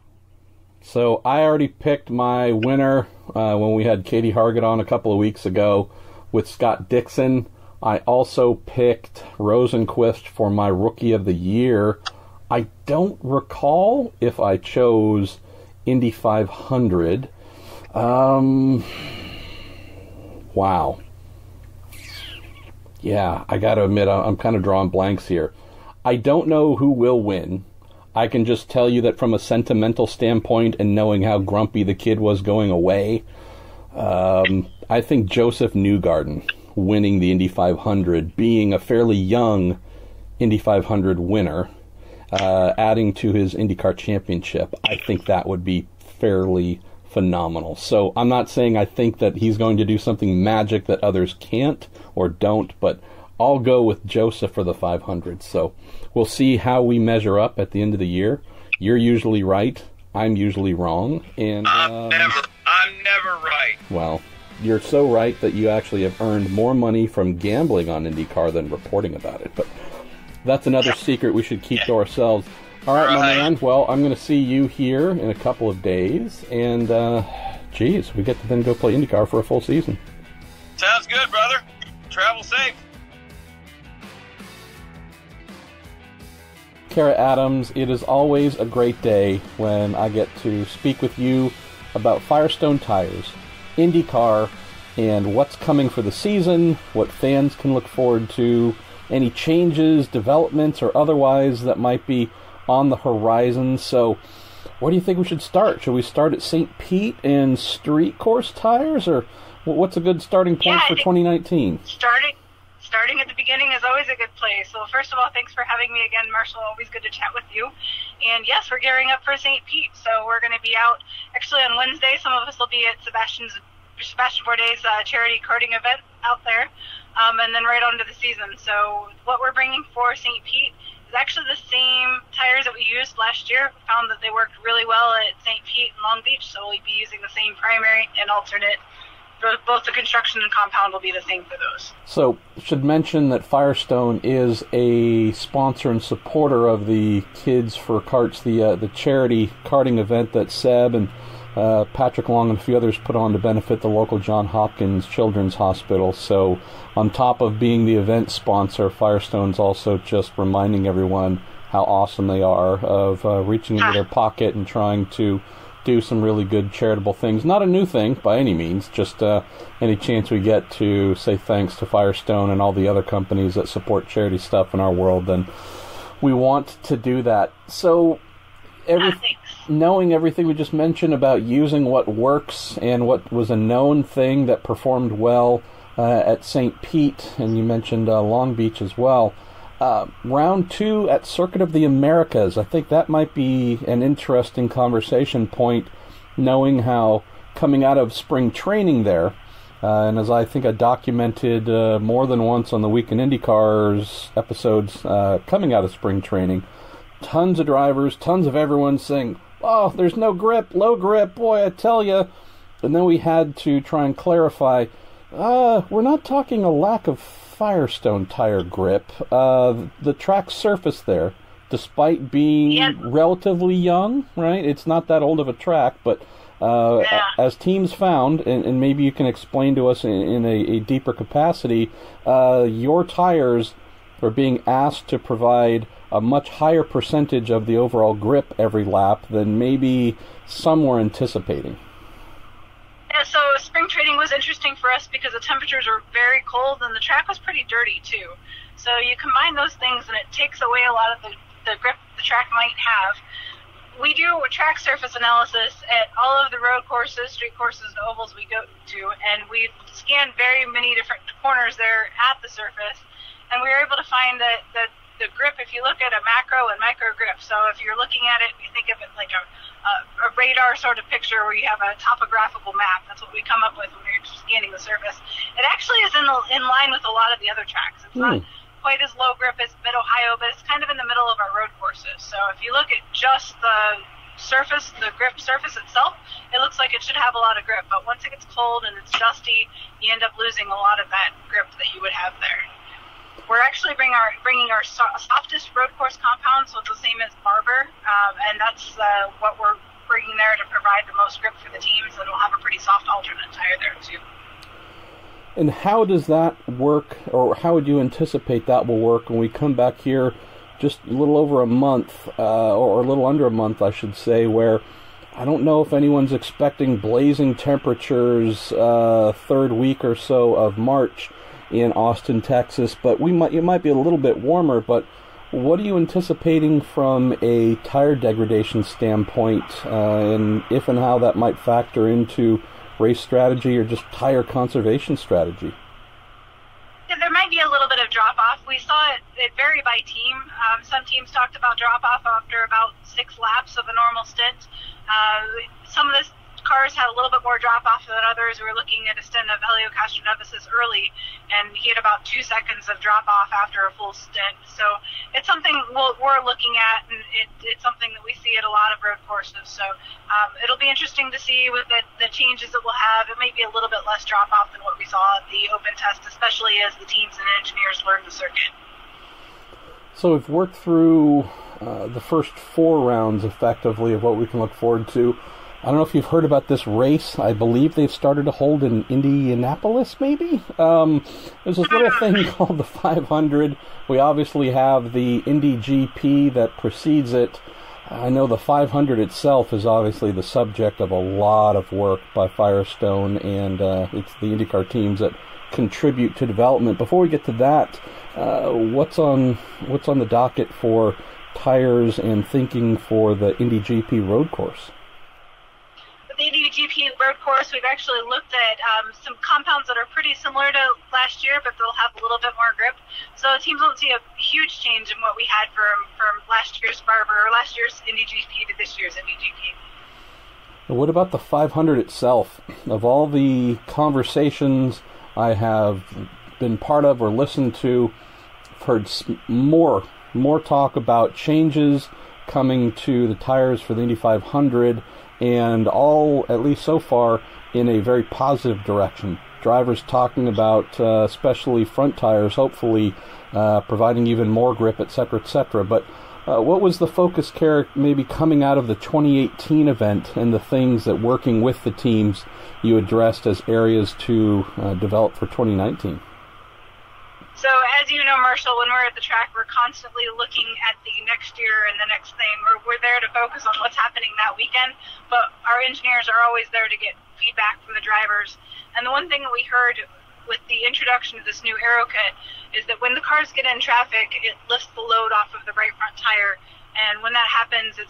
So I already picked my winner when we had Katie Hargett on a couple of weeks ago with Scott Dixon. I also picked Rosenqvist for my Rookie of the Year. I don't recall if I chose Indy 500. Wow. Yeah, I got to admit, I'm kind of drawing blanks here. I don't know who will win. I can just tell you that from a sentimental standpoint and knowing how grumpy the kid was going away, I think Joseph Newgarden winning the Indy 500, being a fairly young Indy 500 winner, adding to his IndyCar championship, I think that would be fairly phenomenal. So I'm not saying I think that he's going to do something magic that others can't or don't, but I'll go with Joseph for the 500. So we'll see how we measure up at the end of the year. You're usually right. I'm usually wrong. And I'm never right. Well, you're so right that you actually have earned more money from gambling on IndyCar than reporting about it. But that's another secret we should keep to ourselves. All right, my man. Well, I'm going to see you here in a couple of days. And, geez, we get to then go play IndyCar for a full season. Sounds good, brother. Travel safe. Cara Adams, it is always a great day when I get to speak with you about Firestone Tires, IndyCar, and what's coming for the season, what fans can look forward to, any changes, developments, or otherwise that might be on the horizon. So where do you think we should start? Should we start at St. Pete and street course tires, or what's a good starting point for 2019? Starting at the beginning is always a good place. So first of all, thanks for having me again, Marshall. Always good to chat with you. And yes, we're gearing up for St. Pete. So we're going to be out actually on Wednesday. Some of us will be at Sebastian Bourdais' charity karting event out there. And then right on to the season. So what we're bringing for St. Pete is actually the same tires that we used last year. We found that they worked really well at St. Pete and Long Beach. So we'll be using the same primary and alternate. Both the construction and compound will be the same for those. So, should mention that Firestone is a sponsor and supporter of the Kids for Karts, the charity karting event that Seb and Patrick Long and a few others put on to benefit the local John Hopkins Children's Hospital. So, on top of being the event sponsor, Firestone's also just reminding everyone how awesome they are of reaching into their pocket and trying to do some really good charitable things. Not a new thing by any means, just any chance we get to say thanks to Firestone and all the other companies that support charity stuff in our world, then we want to do that. So knowing everything we just mentioned about using what works and what was a known thing that performed well at St. Pete, and you mentioned Long Beach as well, round 2 at Circuit of the Americas. I think that might be an interesting conversation point, knowing how coming out of spring training there, and as I think I documented more than once on the Weekend IndyCars episodes coming out of spring training, tons of drivers, tons of everyone saying, oh, there's no grip, low grip, boy, I tell you. And then we had to try and clarify, we're not talking a lack of Firestone tire grip. The track surface there, despite being relatively young, right? It's not that old of a track, but as teams found, and maybe you can explain to us in a deeper capacity, your tires are being asked to provide a much higher percentage of the overall grip every lap than maybe some were anticipating. Yeah, so spring training was interesting for us because the temperatures were very cold and the track was pretty dirty too. So you combine those things and it takes away a lot of the grip the track might have. We do a track surface analysis at all of the road courses, street courses, and ovals we go to, and we scanned very many different corners there at the surface, and we were able to find that the grip, if you look at a macro and micro grip, so if you're looking at it, you think of it like a radar sort of picture where you have a topographical map. That's what we come up with when we're scanning the surface. It actually is in line with a lot of the other tracks. It's not quite as low grip as Mid-Ohio, but it's kind of in the middle of our road courses. So if you look at just the surface, the grip surface itself, it looks like it should have a lot of grip. But once it gets cold and it's dusty, you end up losing a lot of that grip that you would have there. We're actually bringing our softest road course compound, so it's the same as Barber, and that's what we're bringing there to provide the most grip for the teams, and we'll have a pretty soft alternate tire there too. And how does that work, or how would you anticipate that will work when we come back here just a little over a month, or a little under a month, I should say, where I don't know if anyone's expecting blazing temperatures third week or so of March in Austin, Texas, but it might be a little bit warmer, but what are you anticipating from a tire degradation standpoint, and if and how that might factor into race strategy or just tire conservation strategy? Yeah, there might be a little bit of drop-off. We saw it vary by team. Some teams talked about drop-off after about 6 laps of a normal stint. Some of the cars had a little bit more drop-off than others. We were looking at a stint of Helio Castroneves early, and he had about 2 seconds of drop-off after a full stint. So it's something we're looking at, and it's something that we see at a lot of road courses. So it'll be interesting to see with the changes that we'll have. It might be a little bit less drop-off than what we saw at the open test, especially as the teams and engineers learn the circuit. So we've worked through the first 4 rounds, effectively, of what we can look forward to. I don't know if you've heard about this race. I believe they've started to hold in Indianapolis, maybe? There's this little thing called the 500. We obviously have the Indy GP that precedes it. I know the 500 itself is obviously the subject of a lot of work by Firestone, and it's the IndyCar teams that contribute to development. Before we get to that, what's on the docket for tires and thinking for the Indy GP road course? The Indy GP road course, we've actually looked at some compounds that are pretty similar to last year, but they'll have a little bit more grip. So teams won't see a huge change in what we had from last year's Barber, or last year's Indy GP to this year's Indy GP. What about the 500 itself? Of all the conversations I have been part of or listened to, I've heard more talk about changes coming to the tires for the Indy 500, and all, at least so far, in a very positive direction. Drivers talking about, especially front tires, hopefully providing even more grip, etc., etc. But what was the focus, Cara, maybe coming out of the 2018 event and the things that, working with the teams, you addressed as areas to develop for 2019? So as you know, Marshall, when we're at the track, we're constantly looking at the next year and the next thing. We're there to focus on what's happening that weekend, but our engineers are always there to get feedback from the drivers. And the one thing that we heard with the introduction of this new aero kit is that when the cars get in traffic, it lifts the load off of the right front tire. And when that happens,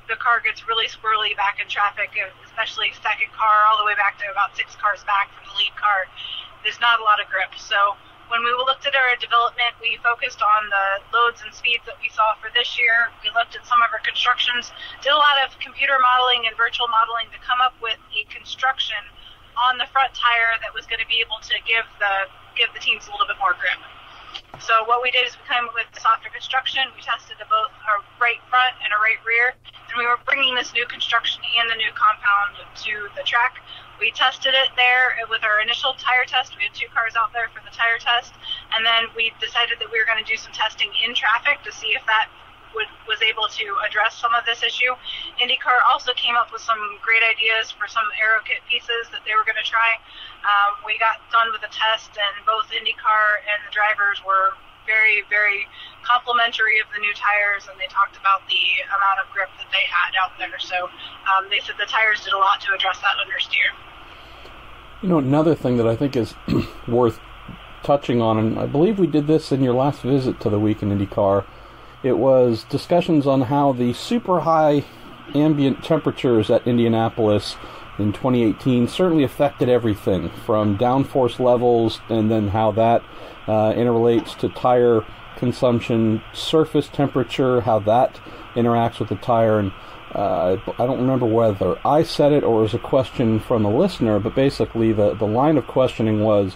the car gets really squirrely back in traffic, especially second car all the way back to about 6 cars back from the lead car. There's not a lot of grip. So when we looked at our development, we focused on the loads and speeds that we saw for this year. We looked at some of our constructions, did a lot of computer modeling and virtual modeling to come up with a construction on the front tire that was going to be able to give the teams a little bit more grip. So what we did is we came up with softer construction. We tested both a right front and a right rear, and we were bringing this new construction and the new compound to the track. We tested it there with our initial tire test. We had 2 cars out there for the tire test, and then we decided that we were going to do some testing in traffic to see if that was able to address some of this issue. IndyCar also came up with some great ideas for some aero kit pieces that they were going to try. We got done with the test, and both IndyCar and the drivers were very, very complimentary of the new tires, and they talked about the amount of grip that they had out there. So they said the tires did a lot to address that understeer. You know, another thing that I think is worth touching on, and I believe we did this in your last visit to the week in IndyCar, it was discussions on how the super high ambient temperatures at Indianapolis in 2018 certainly affected everything from downforce levels, and then how that interrelates to tire consumption, surface temperature, how that interacts with the tire. And I don't remember whether I said it or it was a question from a listener, but basically the line of questioning was,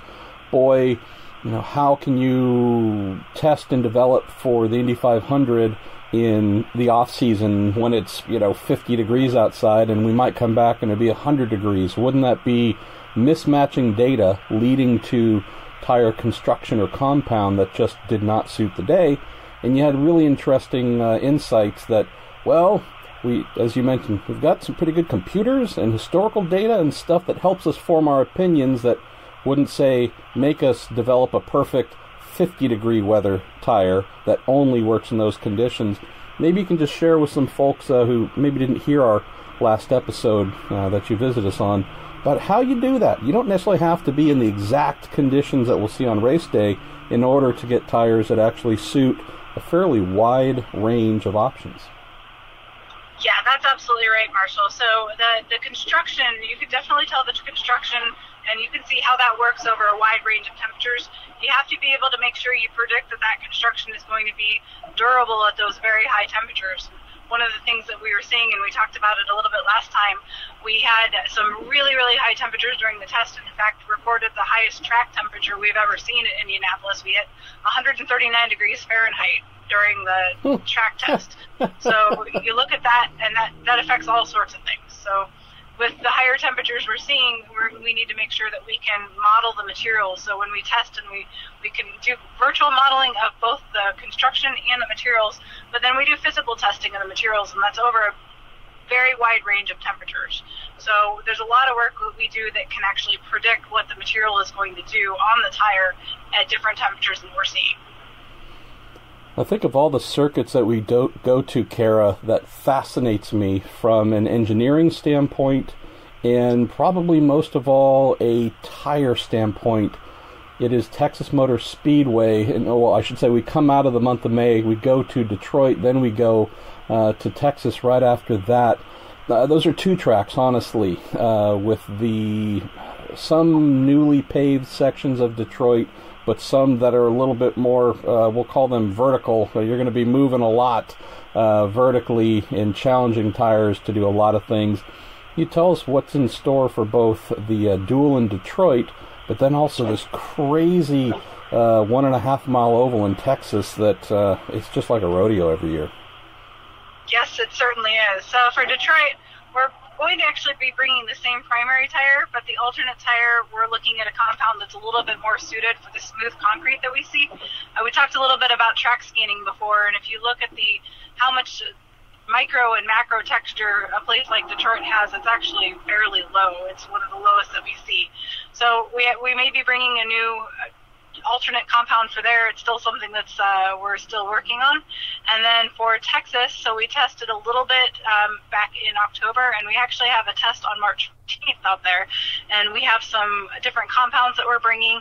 boy, you know, how can you test and develop for the Indy 500 in the off season when it's, 50 degrees outside and we might come back and it'll be 100 degrees? Wouldn't that be mismatching data leading to tire construction or compound that just did not suit the day? And you had really interesting insights that, well, we, as you mentioned, we've got some pretty good computers and historical data and stuff that helps us form our opinions that wouldn't say make us develop a perfect 50-degree weather tire that only works in those conditions. Maybe you can just share with some folks who maybe didn't hear our last episode that you visited us on about how you do that. You don't necessarily have to be in the exact conditions that we'll see on race day in order to get tires that actually suit a fairly wide range of options. Yeah, that's absolutely right, Marshall. So the construction, you could definitely tell the construction, and you can see how that works over a wide range of temperatures. You have to be able to make sure you predict that construction is going to be durable at those very high temperatures. One of the things that we were seeing, and we talked about it a little bit last time, we had some really, really high temperatures during the test, and in fact recorded the highest track temperature we've ever seen at Indianapolis. We hit 139 degrees Fahrenheit during the track test. So you look at that, and that affects all sorts of things. So with the higher temperatures we're seeing, we need to make sure that we can model the materials. So when we test, and we can do virtual modeling of both the construction and the materials, but then we do physical testing of the materials, and that's over a very wide range of temperatures. So there's a lot of work that we do that can actually predict what the material is going to do on the tire at different temperatures than we're seeing. I think of all the circuits that we go to, Cara, that fascinates me from an engineering standpoint and probably most of all a tire standpoint. It is Texas Motor Speedway, and I should say we come out of the month of May, we go to Detroit, then we go to Texas right after that. Those are 2 tracks, honestly, with some newly paved sections of Detroit, but some that are a little bit more, we'll call them vertical. You're going to be moving a lot vertically in challenging tires to do a lot of things. You tell us what's in store for both the duel in Detroit, but then also this crazy 1.5 mile oval in Texas that it's just like a rodeo every year. Yes, it certainly is. So for Detroit, we're going to actually be bringing the same primary tire, but the alternate tire, we're looking at a compound that's a little bit more suited for the smooth concrete that we see. We talked a little bit about track scanning before, and if you look at how much micro and macro texture a place like Detroit has, it's actually fairly low. It's one of the lowest that we see. So we may be bringing a new alternate compound for there. It's still something that's we're still working on. And then for Texas, so we tested a little bit back in October, and we actually have a test on March 15th out there, and we have some different compounds that we're bringing,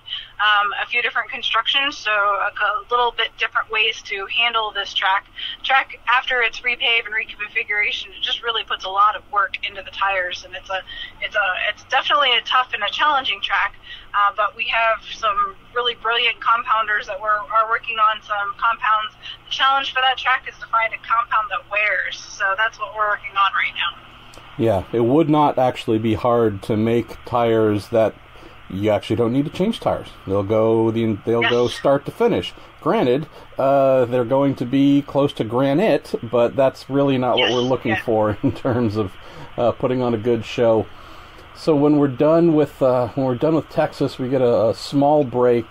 a few different constructions, so a little bit different ways to handle this track after it's repaved and reconfiguration. It just really puts a lot of work into the tires, and it's definitely a tough and a challenging track, but we have some really brilliant compounders that are working on some compounds. The challenge for that track is to find a compound that wears, so that's what we're working on right now. Yeah, it would not actually be hard to make tires that you actually don't need to change tires. They'll go start to finish. Granted, they're going to be close to granite, but that's really not what we're looking for in terms of putting on a good show. So when we're done with Texas, we get a small break,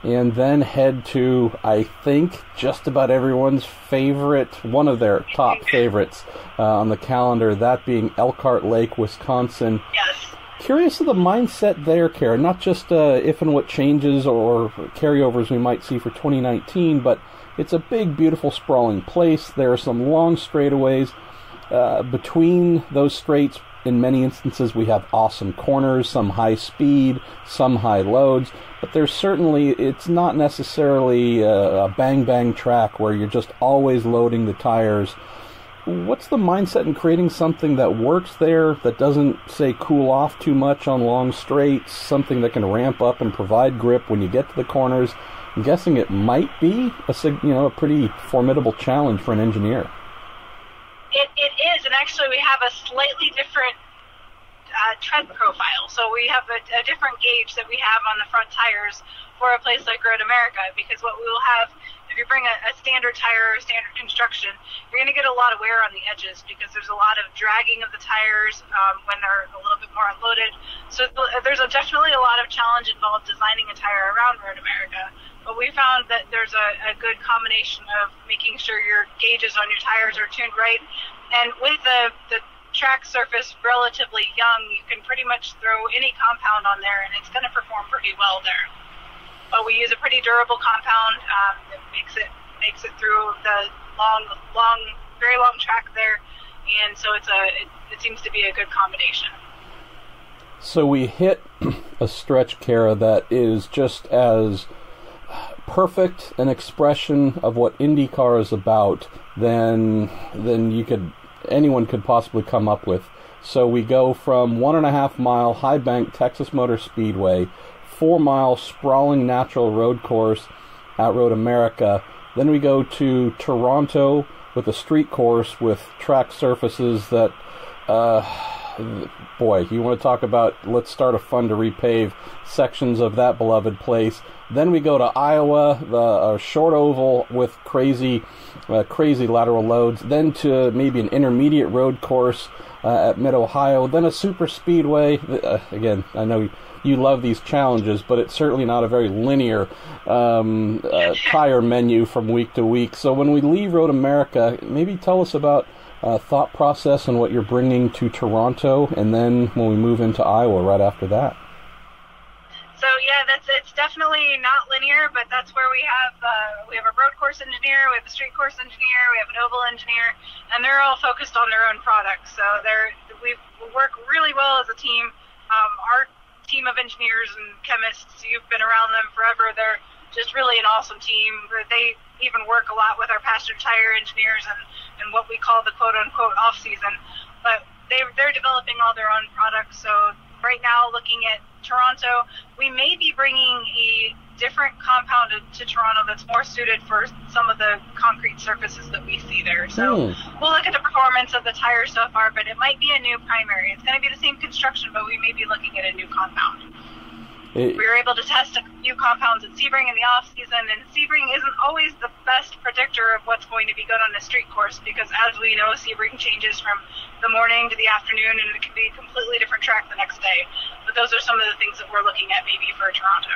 and then head to, I think, just about everyone's favorite, one of their top favorites on the calendar, that being Elkhart Lake, Wisconsin. Yes. Curious of the mindset there, Cara, not just if and what changes or carryovers we might see for 2019, but it's a big, beautiful, sprawling place. There are some long straightaways. Between those straights, in many instances, we have awesome corners, some high speed, some high loads, but it's not necessarily a bang-bang track where you're just always loading the tires. What's the mindset in creating something that works there, that doesn't, say, cool off too much on long straights, something that can ramp up and provide grip when you get to the corners? I'm guessing it might be a pretty formidable challenge for an engineer. It is, and actually we have a slightly different tread profile. So we have a different gauge that we have on the front tires for a place like Road America, because what we will have, if you bring a standard tire or standard construction, you're going to get a lot of wear on the edges because there's a lot of dragging of the tires when they're a little bit more unloaded. So there's definitely a lot of challenge involved designing a tire around Road America. But we found that there's a good combination of making sure your gauges on your tires are tuned right. And with the track surface relatively young, you can pretty much throw any compound on there and it's going to perform pretty well there. But we use a pretty durable compound that makes it through the very long track there, and so it seems to be a good combination. So we hit a stretch, Cara, that is just as perfect an expression of what IndyCar is about than anyone could possibly come up with. So we go from 1.5 mile high bank Texas Motor Speedway, 4 mile sprawling natural road course at Road America. Then we go to Toronto with a street course with track surfaces that, boy, you want to talk about, let's start a fund to repave sections of that beloved place. Then we go to Iowa, the short oval with crazy lateral loads. Then to maybe an intermediate road course at Mid-Ohio. Then a super speedway. Again, I know you love these challenges, but it's certainly not a very linear tire menu from week to week. So when we leave Road America, maybe tell us about thought process and what you're bringing to Toronto, and then when we move into Iowa right after that. So yeah, it's definitely not linear, but that's where we have a road course engineer, we have a street course engineer, we have an oval engineer, and they're all focused on their own products. So we work really well as a team. Our team of engineers and chemists, you've been around them forever. They're just really an awesome team. They even work a lot with our passenger tire engineers and what we call the quote-unquote off-season. But they're developing all their own products. So right now, looking at Toronto, we may be bringing a different compound to Toronto that's more suited for some of the concrete surfaces that we see there. So we'll look at the performance of the tires so far, but it might be a new primary. It's going to be the same construction, but we may be looking at a new compound. We were able to test a few compounds at Sebring in the off-season, and Sebring isn't always the best predictor of what's going to be good on a street course because, as we know, Sebring changes from the morning to the afternoon, and it can be a completely different track the next day. But those are some of the things that we're looking at maybe for Toronto.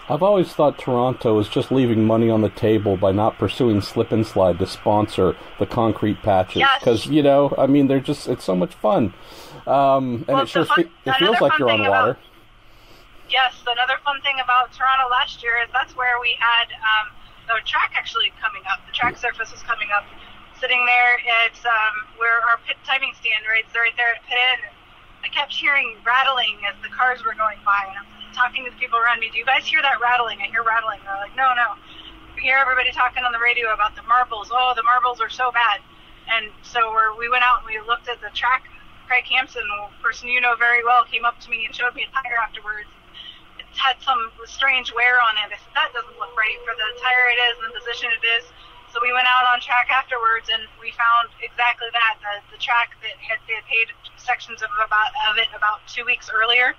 I've always thought Toronto is just leaving money on the table by not pursuing Slip and Slide to sponsor the concrete patches. Because, it's so much fun. And it feels like you're on water. Yes, another fun thing about Toronto last year is that's where we had the track actually coming up. The track surface was coming up. Sitting there, it's where our pit timing stand right there at pit end. I kept hearing rattling as the cars were going by, and I'm talking to the people around me. Do you guys hear that rattling? I hear rattling. They're like, no. We hear everybody talking on the radio about the marbles. Oh, the marbles are so bad. And so we went out and we looked at the track. Craig Hampson, the person you know very well, came up to me and showed me a tire afterwards. It's had some strange wear on it. I said, that doesn't look right for the tire it is and the position it is. So we went out on track afterwards and we found exactly that. The track that they had paid sections of it about 2 weeks earlier,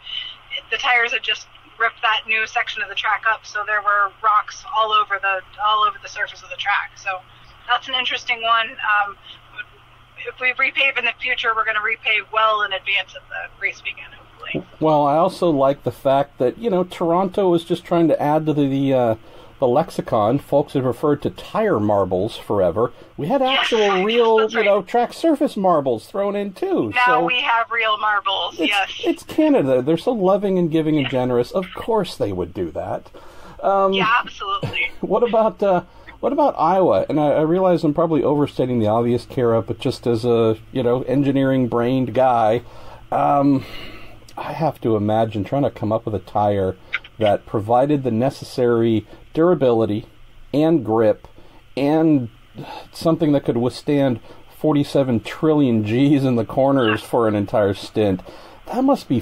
the tires had just ripped that new section of the track up, so there were rocks all over the surface of the track. So that's an interesting one. If we repave in the future, we're going to repave well in advance of the race weekend, hopefully. Well, I also like the fact that, Toronto is just trying to add to the lexicon. Folks have referred to tire marbles forever. We had actual real, right. Track surface marbles thrown in too. Now we have real marbles, yes. It's Canada. They're so loving and giving and generous. Of course they would do that. Yeah, absolutely. What about Iowa? And I realize I'm probably overstating the obvious, Cara, but just as a, engineering-brained guy, I have to imagine trying to come up with a tire that provided the necessary durability and grip and something that could withstand 47 trillion G's in the corners for an entire stint. That must be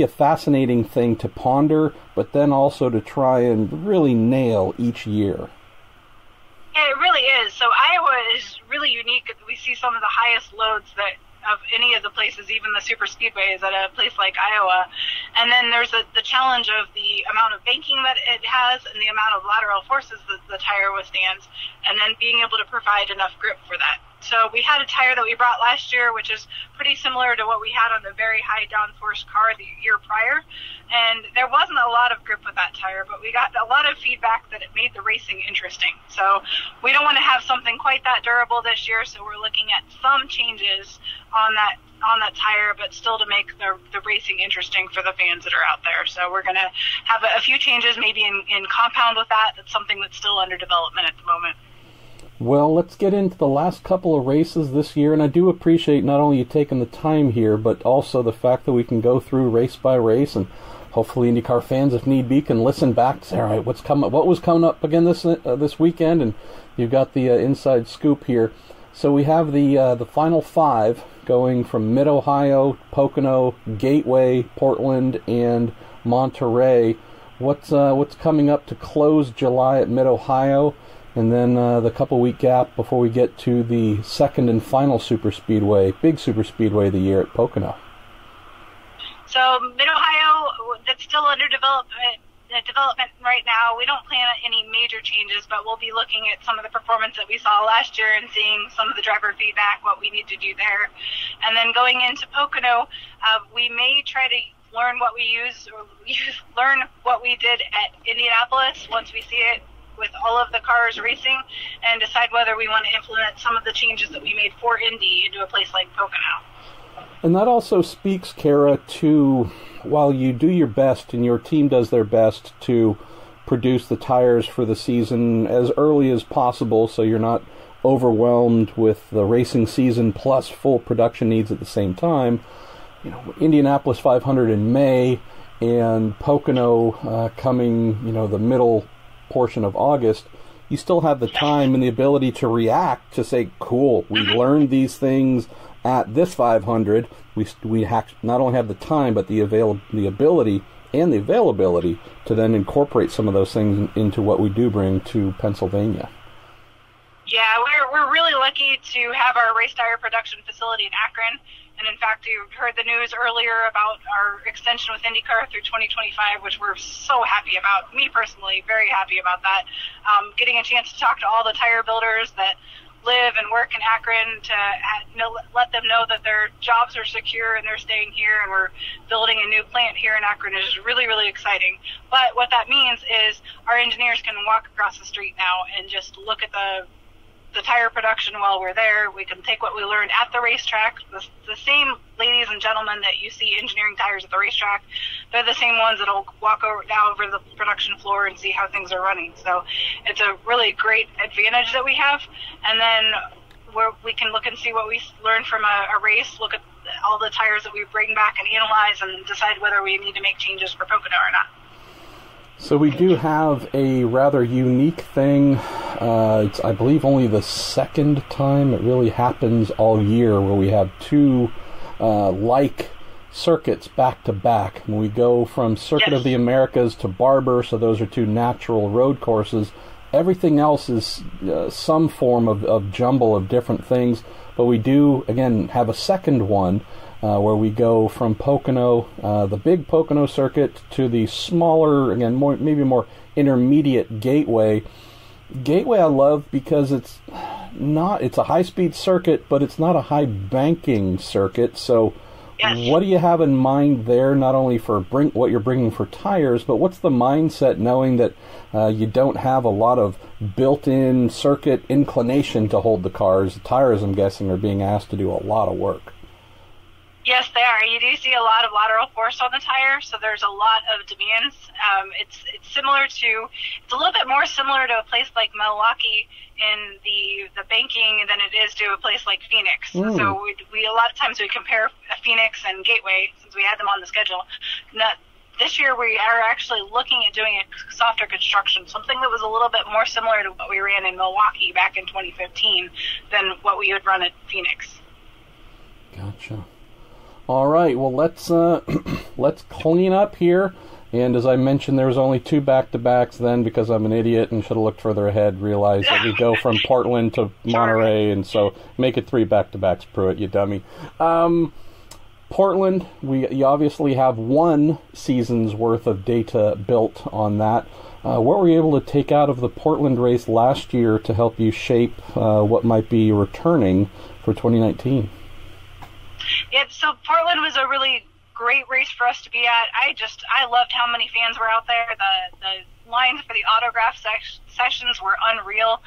a fascinating thing to ponder, but then also to try and really nail each year. Yeah, it really is. So Iowa is really unique. We see some of the highest loads of any of the places, even the super speedways at a place like Iowa. And then there's the challenge of the amount of banking that it has and the amount of lateral forces that the tire withstands, and then being able to provide enough grip for that. So we had a tire that we brought last year, which is pretty similar to what we had on the very high downforce car the year prior. And there wasn't a lot of grip with that tire, but we got a lot of feedback that it made the racing interesting. So we don't want to have something quite that durable this year, so we're looking at some changes on that tire, but still to make the racing interesting for the fans that are out there. So we're going to have a few changes maybe in compound with that. That's something that's still under development at the moment. Well, let's get into the last couple of races this year, and I do appreciate not only you taking the time here, but also the fact that we can go through race by race, and hopefully IndyCar fans, if need be, can listen back and say, all right, what was coming up again this weekend, and you've got the inside scoop here. So we have the final five going from Mid-Ohio, Pocono, Gateway, Portland, and Monterey. What's coming up to close July at Mid-Ohio? And then the couple-week gap before we get to the second and final big super speedway of the year at Pocono. So Mid-Ohio, that's still under development right now. We don't plan on any major changes, but we'll be looking at some of the performance that we saw last year and seeing some of the driver feedback, what we need to do there. And then going into Pocono, we may try to learn what we did at Indianapolis once we see it with all of the cars racing, and decide whether we want to implement some of the changes that we made for Indy into a place like Pocono. And that also speaks, Cara, to while you do your best and your team does their best to produce the tires for the season as early as possible so you're not overwhelmed with the racing season plus full production needs at the same time, Indianapolis 500 in May and Pocono coming, the middle portion of August, you still have the time and the ability to react to say, cool, we learned these things at this 500. We not only have the time, but the ability and the availability to then incorporate some of those things into what we do bring to Pennsylvania. Yeah, we're really lucky to have our race tire production facility in Akron. And in fact, you heard the news earlier about our extension with IndyCar through 2025, which we're so happy about. Me personally, very happy about that. Getting a chance to talk to all the tire builders that live and work in Akron to let them know that their jobs are secure and they're staying here, and we're building a new plant here in Akron is really, really exciting. But what that means is our engineers can walk across the street now and just look at the tire production while we're there. We can take what we learned at the racetrack. The same ladies and gentlemen that you see engineering tires at the racetrack, they're the same ones that'll walk over the production floor and see how things are running. So it's a really great advantage that we have. And then we can look and see what we learned from a race, look at all the tires that we bring back and analyze and decide whether we need to make changes for Pocono or not. So we do have a rather unique thing. It's, I believe, only the second time it really happens all year where we have two like circuits back to back. When we go from Circuit of the Americas to Barber, so those are two natural road courses. Everything else is some form of jumble of different things. But we do, again, have a second one where we go from Pocono, the big Pocono circuit, to the smaller, again, maybe more intermediate Gateway. Gateway I love because it's a high-speed circuit, but it's not a high banking circuit. So what do you have in mind there, not only for what you're bringing for tires, but what's the mindset knowing that you don't have a lot of built-in circuit inclination to hold the cars? The tires, I'm guessing, are being asked to do a lot of work. Yes, they are. You do see a lot of lateral force on the tire, so there's a lot of demands. It's a little bit more similar to a place like Milwaukee in the banking than it is to a place like Phoenix. So we a lot of times we compare Phoenix and Gateway since we had them on the schedule. This year we are actually looking at doing a softer construction, something that was a little bit more similar to what we ran in Milwaukee back in 2015 than what we would run at Phoenix. Gotcha. All right, well, let's clean up here. And as I mentioned, there was only 2 back-to-backs then because I'm an idiot and should have looked further ahead, realized that we go from Portland to Monterey, and so make it 3 back-to-backs, Pruett, you dummy. Portland, you obviously have 1 season's worth of data built on that. What were you able to take out of the Portland race last year to help you shape what might be returning for 2019? Yeah, so Portland was a really great race for us to be at. I loved how many fans were out there. The lines for the autograph sessions were unreal.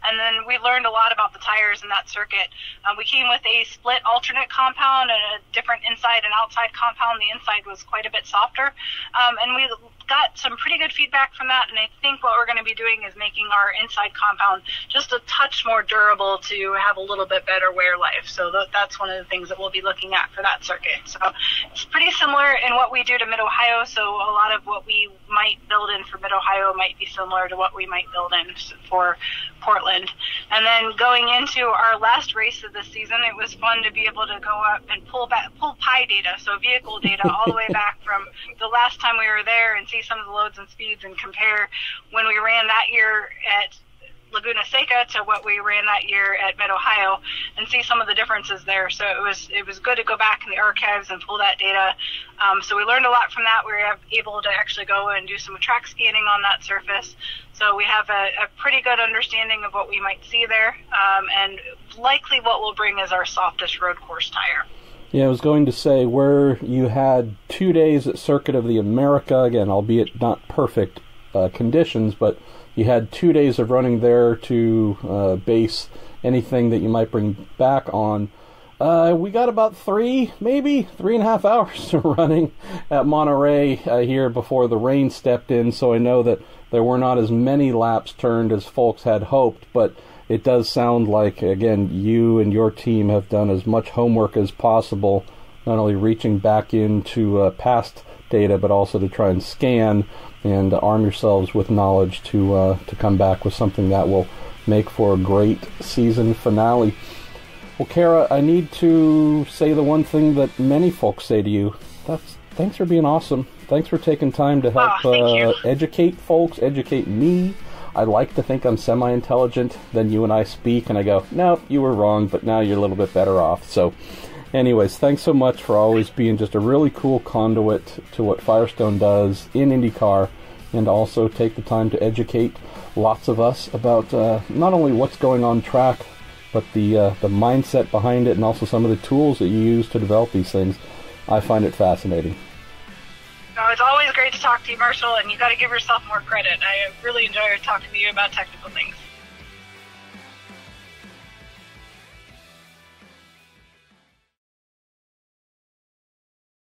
And then we learned a lot about the tires in that circuit. We came with a split alternate compound and a different inside and outside compound. The inside was quite a bit softer. And we got some pretty good feedback from that, and I think what we're going to be doing is making our inside compound just a touch more durable to have a little bit better wear life. So that's one of the things that we'll be looking at for that circuit. So it's pretty similar in what we do to Mid-Ohio, so a lot of what we might build in for Mid-Ohio might be similar to what we might build in for Portland. And then going into our last race of the season, it was fun to be able to go up and pull PI data, so vehicle data all the way back from the last time we were there and see some of the loads and speeds and compare when we ran that year at Laguna Seca to what we ran that year at Mid-Ohio and see some of the differences there. So it was good to go back in the archives and pull that data. So we learned a lot from that. We were able to actually go and do some track scanning on that surface. So we have a pretty good understanding of what we might see there. And likely what we'll bring is our softest road course tire. Yeah, I was going to say, where you had 2 days at Circuit of the America, again, albeit not perfect conditions, but you had 2 days of running there to base anything that you might bring back on. We got about 3.5 hours running at Monterey here before the rain stepped in, so I know that there were not as many laps turned as folks had hoped, but it does sound like, again, you and your team have done as much homework as possible, not only reaching back into past data, but also to try and scan and arm yourselves with knowledge to come back with something that will make for a great season finale. Well, Cara, I need to say the one thing that many folks say to you. Thanks for being awesome. Thanks for taking time to help educate folks, educate me. I like to think I'm semi-intelligent. Then you and I speak, and I go, no, you were wrong, but now you're a little bit better off. So anyways, thanks so much for always being just a really cool conduit to what Firestone does in IndyCar, and also take the time to educate lots of us about not only what's going on track, but the mindset behind it, and also some of the tools that you use to develop these things. I find it fascinating. No, it's always great to talk to you, Marshall, and you got to give yourself more credit. I really enjoy talking to you about technical things.